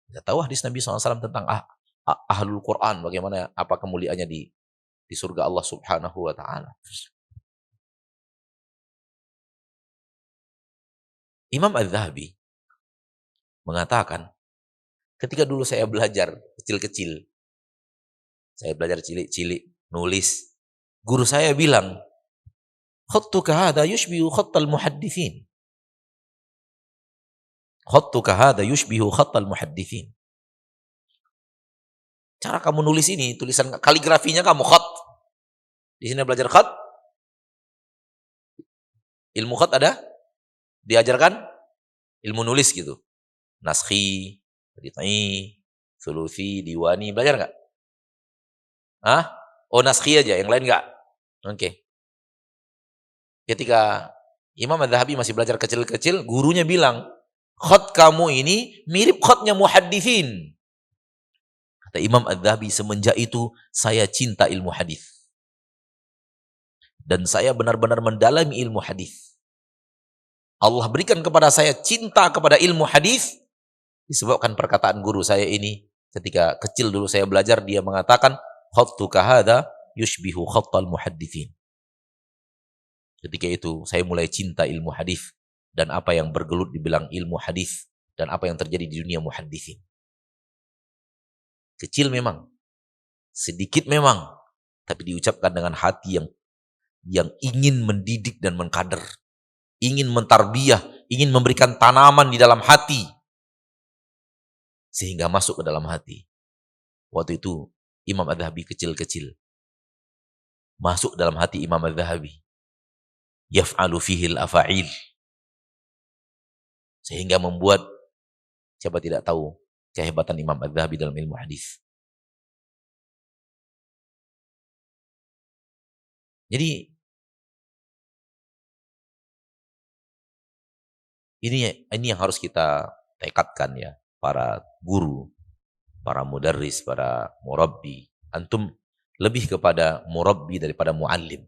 Speaker 3: Kita tahu hadis Nabi SAW tentang Ahlul Quran, bagaimana apa kemuliaannya di surga Allah Subhanahu wa Ta'ala. Imam Az-Zahabi mengatakan, ketika dulu saya belajar kecil-kecil, saya belajar cilik-cilik nulis, guru saya bilang, khattuka hadha yushbihu khattal muhaddithin. Khattuka hadha yushbihu khattal muhaddithin. Cara kamu nulis ini, tulisan kaligrafinya kamu khat. Di sini belajar khat. Ilmu khat ada? Diajarkan ilmu nulis gitu. Naskhi, qit'i, thuluthi, diwani, belajar enggak? Hah? Oh, naskhi aja, yang lain enggak? Oke. Ketika Imam Az-Zahabi masih belajar kecil-kecil, gurunya bilang, khat kamu ini mirip khatnya muhaddithin. Kata Imam Az-Zahabi, semenjak itu saya cinta ilmu hadis. Dan saya benar-benar mendalami ilmu hadis. Allah berikan kepada saya cinta kepada ilmu hadis disebabkan perkataan guru saya ini. Ketika kecil dulu saya belajar, dia mengatakan, khattuka hadha yushbihu khattal muhaddithin. Ketika itu saya mulai cinta ilmu hadis dan apa yang bergelut dibilang ilmu hadis dan apa yang terjadi di dunia muhaddisin. Kecil memang, sedikit memang, tapi diucapkan dengan hati yang ingin mendidik dan mengkader, ingin mentarbiyah, ingin memberikan tanaman di dalam hati sehingga masuk ke dalam hati. Waktu itu Imam Az-Zahabi kecil-kecil, masuk dalam hati Imam Az-Zahabi. Yaf'alu fihil afa'il, sehingga membuat siapa tidak tahu kehebatan Imam Az-Zahabi dalam ilmu hadis. Jadi ini yang harus kita tekadkan ya, para guru, para mudarris, para murabbi. Antum lebih kepada murabbi daripada muallim.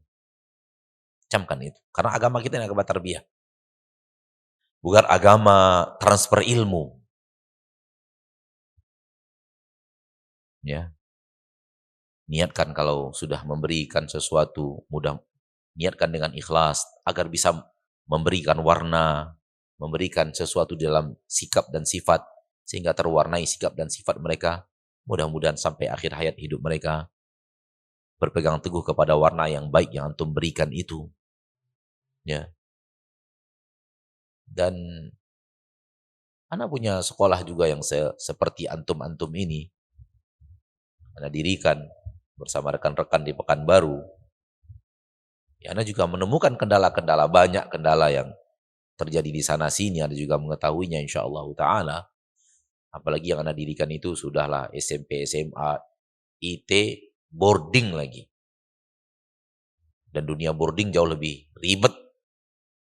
Speaker 3: Camkan itu. Karena agama kita ini agama tarbiyah. Bukan agama transfer ilmu. Ya. Niatkan kalau sudah memberikan sesuatu, mudah niatkan dengan ikhlas agar bisa memberikan warna, memberikan sesuatu dalam sikap dan sifat sehingga terwarnai sikap dan sifat mereka. Mudah-mudahan sampai akhir hayat hidup mereka berpegang teguh kepada warna yang baik yang antum berikan itu. Ya. Dan anak punya sekolah juga yang seperti antum-antum ini. Anak dirikan bersama rekan-rekan di Pekanbaru. Ya, anak juga menemukan kendala-kendala, banyak kendala yang terjadi di sana sini, ada juga mengetahuinya insyaallah taala. Apalagi yang anak dirikan itu sudahlah SMP, SMA, IT, boarding lagi. Dan dunia boarding jauh lebih ribet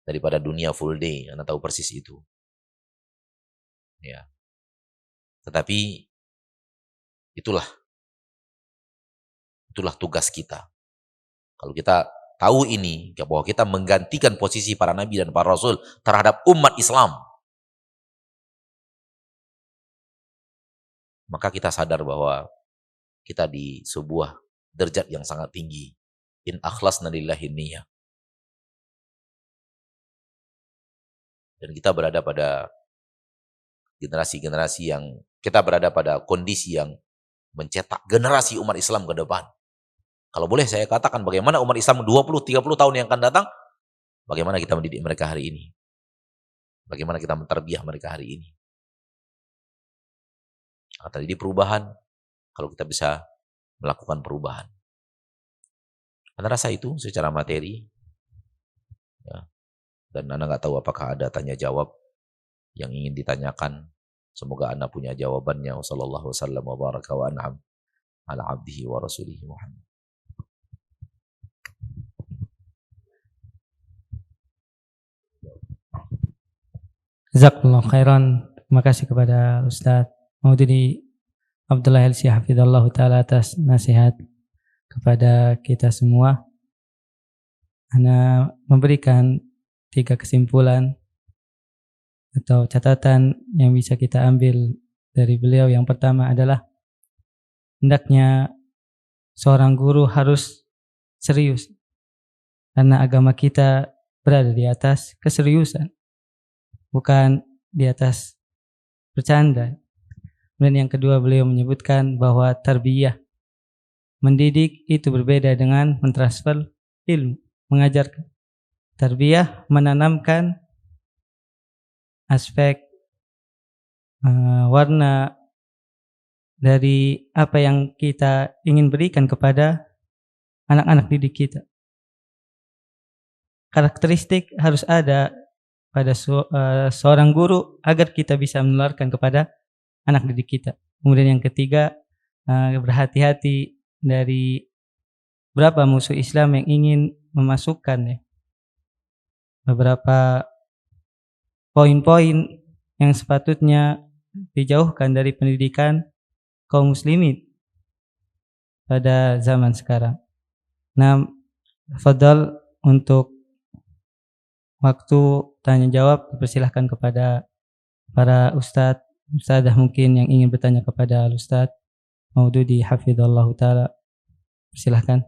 Speaker 3: daripada dunia full day. Anda tahu persis itu. Ya. Tetapi itulah tugas kita. Kalau kita tahu ini, bahwa kita menggantikan posisi para nabi dan para rasul terhadap umat Islam, maka kita sadar bahwa kita di sebuah derajat yang sangat tinggi. In akhlasna lillahi niyyah. Dan kita berada pada generasi-generasi yang, kita berada pada kondisi yang mencetak generasi umat Islam ke depan. Kalau boleh saya katakan bagaimana umat Islam 20-30 tahun yang akan datang, bagaimana kita mendidik mereka hari ini. Bagaimana kita mentarbiyah mereka hari ini. Kata jadi perubahan, kalau kita bisa melakukan perubahan. Anda rasa itu secara materi, ya. Dan Anda nggak tahu apakah ada tanya jawab yang ingin ditanyakan. Semoga Anda punya jawabannya. Wassallallahu wasallam wa baraka wa an'am ala abdihi wa rasulihi Muhammad.
Speaker 1: Jazakallahu khairan Terima kasih kepada Ustadz Maududi Abdullah Helsi Hafidhallahu Ta'ala atas nasihat kepada kita semua. Ana memberikan 3 kesimpulan atau catatan yang bisa kita ambil dari beliau. Yang pertama adalah hendaknya seorang guru harus serius karena agama kita berada di atas keseriusan, bukan di atas bercanda. Dan yang kedua, beliau menyebutkan bahwa tarbiyah, mendidik itu berbeda dengan mentransfer ilmu, mengajarkan. Tarbiyah menanamkan aspek warna dari apa yang kita ingin berikan kepada anak-anak didik kita. Karakteristik harus ada pada seorang guru agar kita bisa menularkan kepada anak didik kita. Kemudian yang ketiga, berhati-hati dari berapa musuh Islam yang ingin memasukkan beberapa poin-poin yang sepatutnya dijauhkan dari pendidikan kaum muslimin pada zaman sekarang. Nah, fadal untuk waktu tanya jawab dipersilahkan kepada para ustadzah mungkin yang ingin bertanya kepada Ustadz Maududi Hafidhallahu Ta'ala. Silahkan.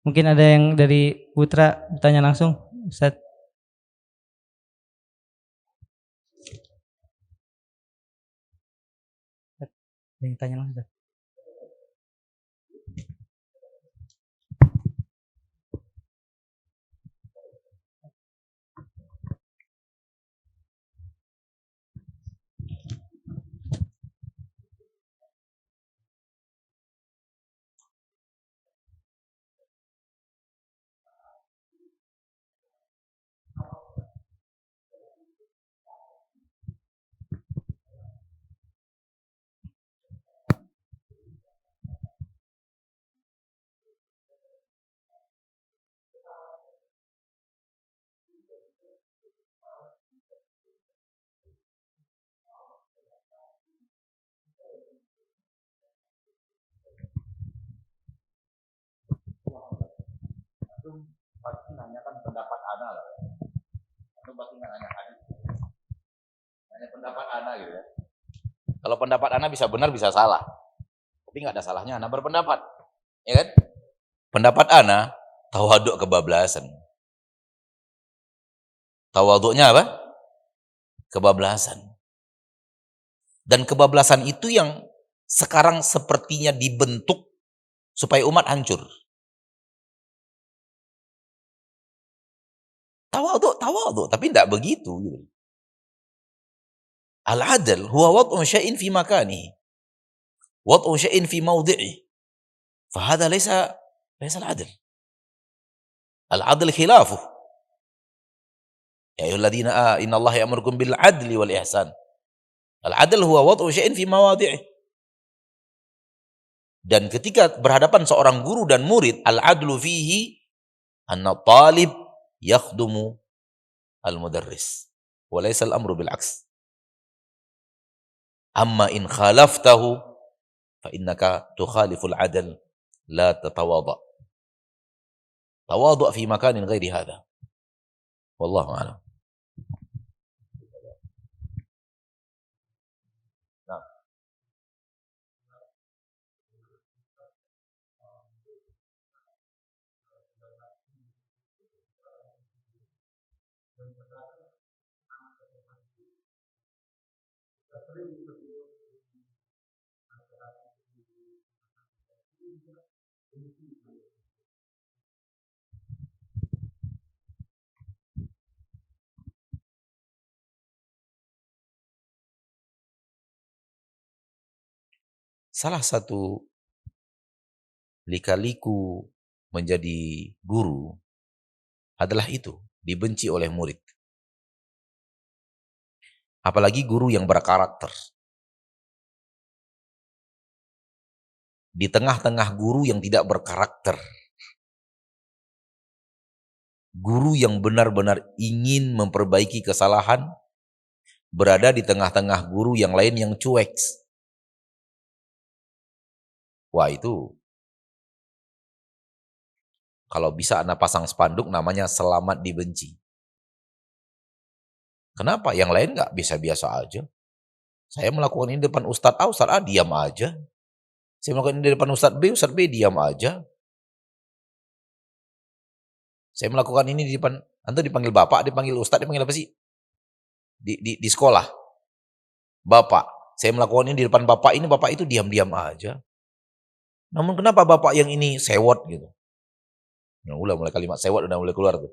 Speaker 1: Mungkin ada yang dari Putra bertanya langsung, Ustadz. Yang tanya langsung.
Speaker 3: Pasti nanyakan pendapat ana lah. Itu pasti nanya hadis. Nanya pendapat ana gitu ya. Kalau pendapat ana bisa benar bisa salah. Tapi nggak ada salahnya ana berpendapat. Ya kan? Pendapat ana tawaduk kebablasan. Tawaduknya apa? Kebablasan. Dan kebablasan itu yang sekarang sepertinya dibentuk supaya umat hancur. Tawaduk, tapi tidak begitu. Gitu. Al-adl huwa wad'u syai'in fi makanihi. Wad'u syai'in fi mawdi'i. Fahada laysa al-adl. Al-adl khilafuh. Ya ayyuhalladzina innallaha ya'murukum bil 'adli wal ihsan. Al-adl huwa wad'u syai'in fi mawadi'i. Dan ketika berhadapan seorang guru dan murid, al-adlu fihi anna talib yakhdumu al-mudarris wa laysa al-amru bil 'aks. Amma in khalaftahu fa innaka tukhaliful 'adl la tatawada. Tawadu' fi makanin ghairi hadha. Wallahu a'lam. Salah satu lika-liku menjadi guru adalah itu, dibenci oleh murid. Apalagi guru yang berkarakter. di tengah-tengah guru yang tidak berkarakter. Guru yang benar-benar ingin memperbaiki kesalahan berada di tengah-tengah guru yang lain yang cuek. Wah, itu kalau bisa Anda pasang spanduk namanya selamat dibenci. Kenapa? Yang lain nggak biasa-biasa aja. Saya melakukan ini di depan Ustadz A, Ustadz A diam aja. Saya melakukan ini di depan Ustadz B diam aja. Saya melakukan ini di depan, antum dipanggil bapak, dipanggil Ustadz, dipanggil apa sih? Di sekolah. Bapak, saya melakukan ini di depan bapak ini, bapak itu diam-diam aja. Namun kenapa bapak yang ini sewot gitu? Nah, mulai kalimat sewot udah mulai keluar tuh.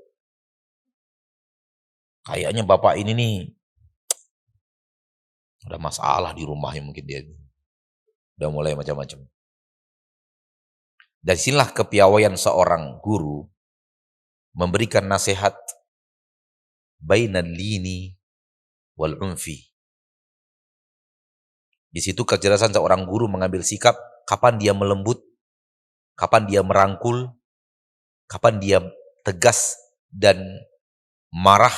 Speaker 3: Kayaknya bapak ini nih ada masalah di rumahnya mungkin dia. Udah mulai macam-macam. Dari sinilah kepiawaian seorang guru memberikan nasihat bainal lini wal unfi. Di situ kecerdasan seorang guru mengambil sikap kapan dia melembut, kapan dia merangkul, kapan dia tegas dan marah.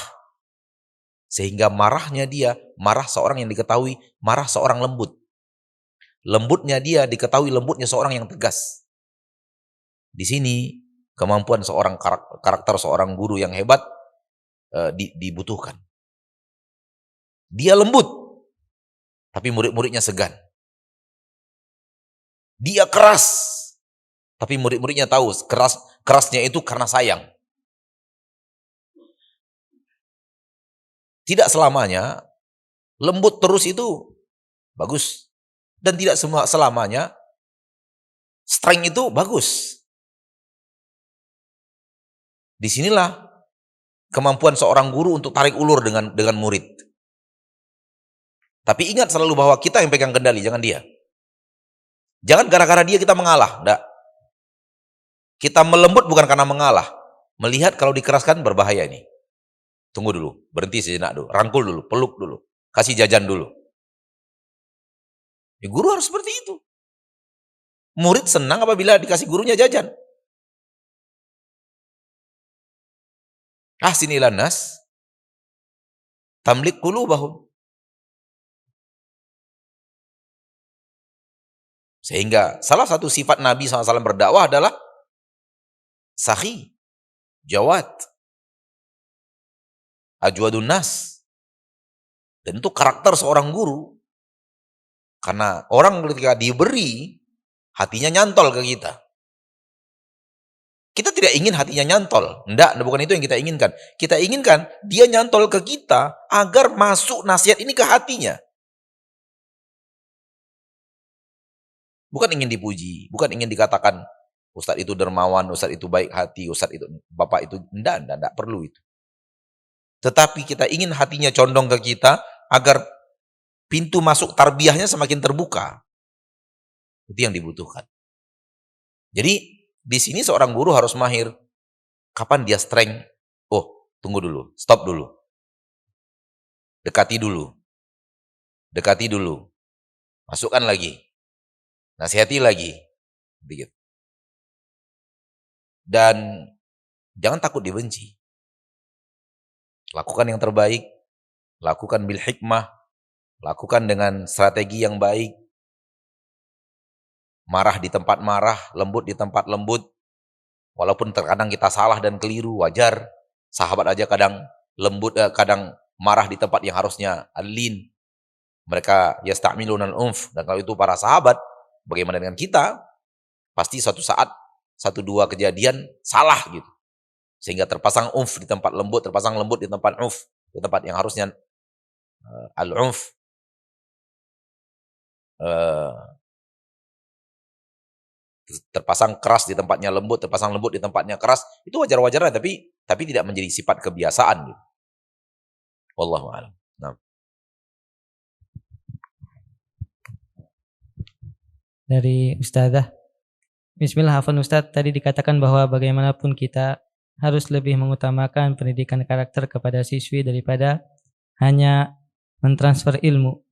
Speaker 3: Sehingga marahnya dia, marah seorang yang diketahui, marah seorang lembut. Lembutnya dia diketahui lembutnya seorang yang tegas. Di sini kemampuan seorang karakter seorang guru yang hebat dibutuhkan. Dia lembut, tapi murid-muridnya segan. Dia keras, tapi murid-muridnya tahu kerasnya itu karena sayang. Tidak selamanya lembut terus itu bagus. Dan tidak selamanya strength itu bagus. Disinilah kemampuan seorang guru untuk tarik ulur dengan murid. Tapi ingat selalu bahwa kita yang pegang kendali, jangan dia. Jangan gara-gara dia kita mengalah. Enggak. Kita melembut bukan karena mengalah. Melihat kalau dikeraskan berbahaya ini. Tunggu dulu, berhenti sejenak dulu, rangkul dulu, peluk dulu, kasih jajan dulu. Ya, guru harus seperti itu. Murid senang apabila dikasih gurunya jajan. Ahsin ilan nas tamlik qulubahum. Sehingga salah satu sifat Nabi SAW berdakwah adalah sakhi, jawad, ajwadun nas. Dan itu karakter seorang guru. Karena orang ketika diberi, hatinya nyantol ke kita. Kita tidak ingin hatinya nyantol. Enggak, bukan itu yang kita inginkan. Kita inginkan dia nyantol ke kita agar masuk nasihat ini ke hatinya. Bukan ingin dipuji, bukan ingin dikatakan Ustadz itu dermawan, Ustadz itu baik hati, Ustadz itu, Bapak itu, enggak perlu itu. Tetapi kita ingin hatinya condong ke kita agar pintu masuk tarbiyahnya semakin terbuka. Itu yang dibutuhkan. Jadi di sini seorang guru harus mahir. Kapan dia strength? Oh, tunggu dulu, stop dulu. Dekati dulu. Masukkan lagi. Nasihati lagi. Begitu. Dan jangan takut dibenci. Lakukan yang terbaik. Lakukan bil hikmah. Lakukan dengan strategi yang baik. Marah di tempat marah, lembut di tempat lembut. Walaupun terkadang kita salah dan keliru, wajar. Sahabat aja kadang lembut, kadang marah di tempat yang harusnya alin. Mereka yasta'milunal unf. Dan kalau itu para sahabat, bagaimana dengan kita? Pasti suatu saat, 1-2 kejadian salah gitu. Sehingga terpasang unf di tempat lembut, terpasang lembut di tempat unf. Di tempat yang harusnya al-unf. Terpasang keras di tempatnya lembut, terpasang lembut di tempatnya keras. Itu wajar-wajar, tapi tidak menjadi sifat kebiasaan gitu. Wallahu a'lam. Nah.
Speaker 1: Dari Ustazah. Bismillah, hafan Ustaz, tadi dikatakan bahwa bagaimanapun kita harus lebih mengutamakan pendidikan karakter kepada siswi daripada hanya mentransfer ilmu.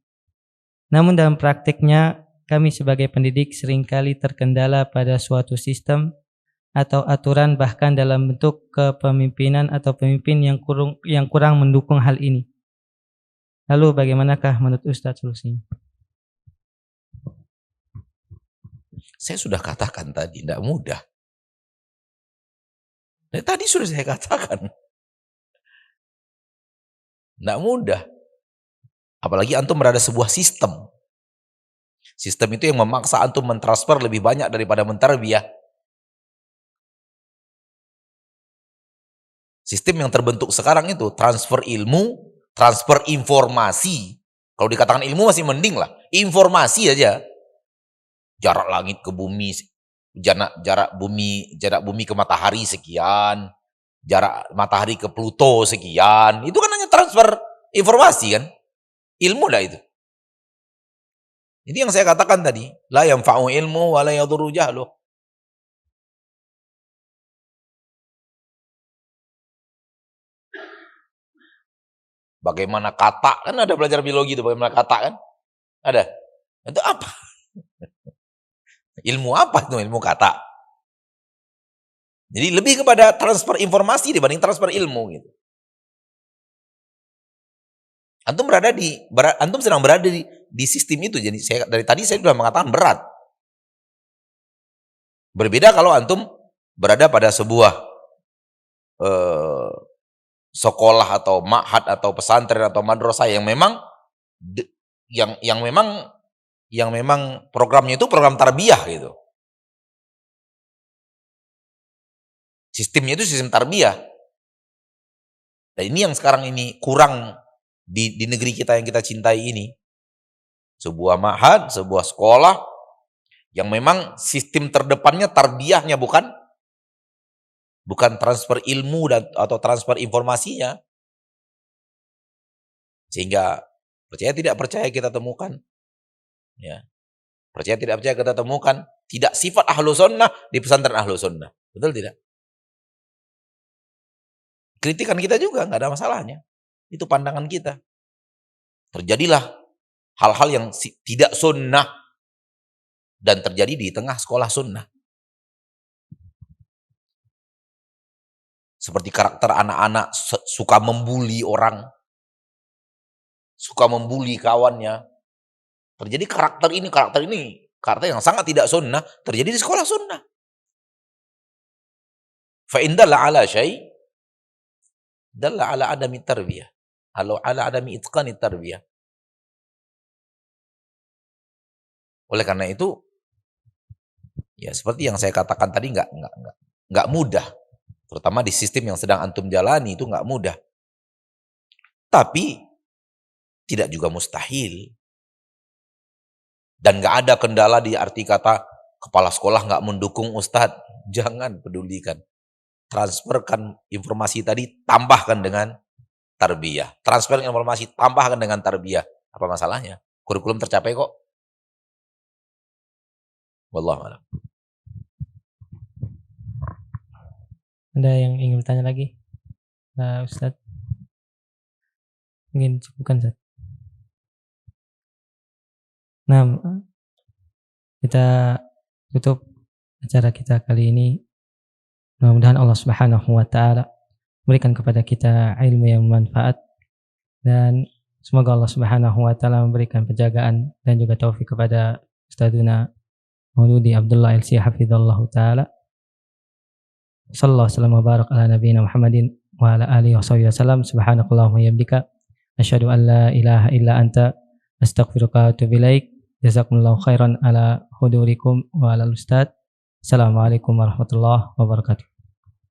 Speaker 1: Namun dalam praktiknya kami sebagai pendidik seringkali terkendala pada suatu sistem atau aturan, bahkan dalam bentuk kepemimpinan atau pemimpin yang kurang mendukung hal ini. Lalu bagaimanakah menurut Ustadz solusinya?
Speaker 3: Saya sudah katakan tadi, tidak mudah. Tadi sudah saya katakan. Tidak mudah. Apalagi antum berada sebuah sistem. Sistem itu yang memaksa antum mentransfer lebih banyak daripada mentarbiyah. Sistem yang terbentuk sekarang itu transfer ilmu, transfer informasi. Kalau dikatakan ilmu masih mending lah. Informasi aja. Jarak langit ke bumi, jarak bumi ke matahari sekian, jarak matahari ke Pluto sekian. Itu kan hanya transfer informasi kan. Ilmu lah itu. Ini yang saya katakan tadi, la yanfa'u ilmu wa la yadurru jahlu. Bagaimana kata, kan ada belajar biologi itu, bagaimana kata kan? Ada. Itu apa? Ilmu apa itu? Ilmu kata. Jadi lebih kepada transfer informasi dibanding transfer ilmu gitu. Antum sedang berada di sistem itu. Jadi dari tadi saya sudah mengatakan berat. Berbeda kalau antum berada pada sebuah sekolah atau ma'had atau pesantren atau madrasah yang memang programnya itu program tarbiyah gitu. Sistemnya itu sistem tarbiyah. Dan ini yang sekarang ini kurang di negeri kita yang kita cintai ini. Sebuah ma'had, sebuah sekolah yang memang sistem terdepannya tarbiyahnya, bukan transfer ilmu atau transfer informasinya. Sehingga percaya tidak percaya kita temukan, ya, percaya tidak percaya kita temukan tidak sifat ahlu sunnah di pesantren ahlu sunnah. Betul tidak? Kritikan kita juga nggak ada masalahnya. Itu pandangan kita. Terjadilah hal-hal yang tidak sunnah dan terjadi di tengah sekolah sunnah. Seperti karakter anak-anak suka membuli orang, suka membuli kawannya. Terjadi karakter yang sangat tidak sunnah, terjadi di sekolah sunnah. Fa in dalla ala syai' dalla ala adami tarbiyah, ala adami itqani tarbiyah. Oleh karena itu, ya seperti yang saya katakan tadi, nggak mudah. Terutama di sistem yang sedang antum jalani itu nggak mudah. Tapi tidak juga mustahil. Dan nggak ada kendala di arti kata kepala sekolah nggak mendukung ustadz. Jangan pedulikan. Transferkan informasi tadi, tambahkan dengan tarbiyah. Transfer informasi, tambahkan dengan tarbiyah. Apa masalahnya? Kurikulum tercapai kok. Wallahu a'lam.
Speaker 1: Ada yang ingin bertanya lagi? Ustaz? Ingin cukupkan, Ustaz? Nah, kita tutup acara kita kali ini. Mudah-mudahan Allah Subhanahu wa Ta'ala memberikan kepada kita ilmu yang bermanfaat, dan semoga Allah Subhanahu wa Ta'ala memberikan penjagaan dan juga taufik kepada Ustadzuna Mauludi Abdullah LC hafizallahu ta'ala. Sallallahu alaihi wa barak ala nabiyina Muhammadin wa ala alihi wa sahbihi wasallam. Subhanakallahumma yabdika asyhadu an la ilaha illa anta astaghfiruka wa atubu ilaik. Jazakumullahu khairan ala hudurikum wa ala ustadz. Assalamualaikum warahmatullahi wabarakatuh.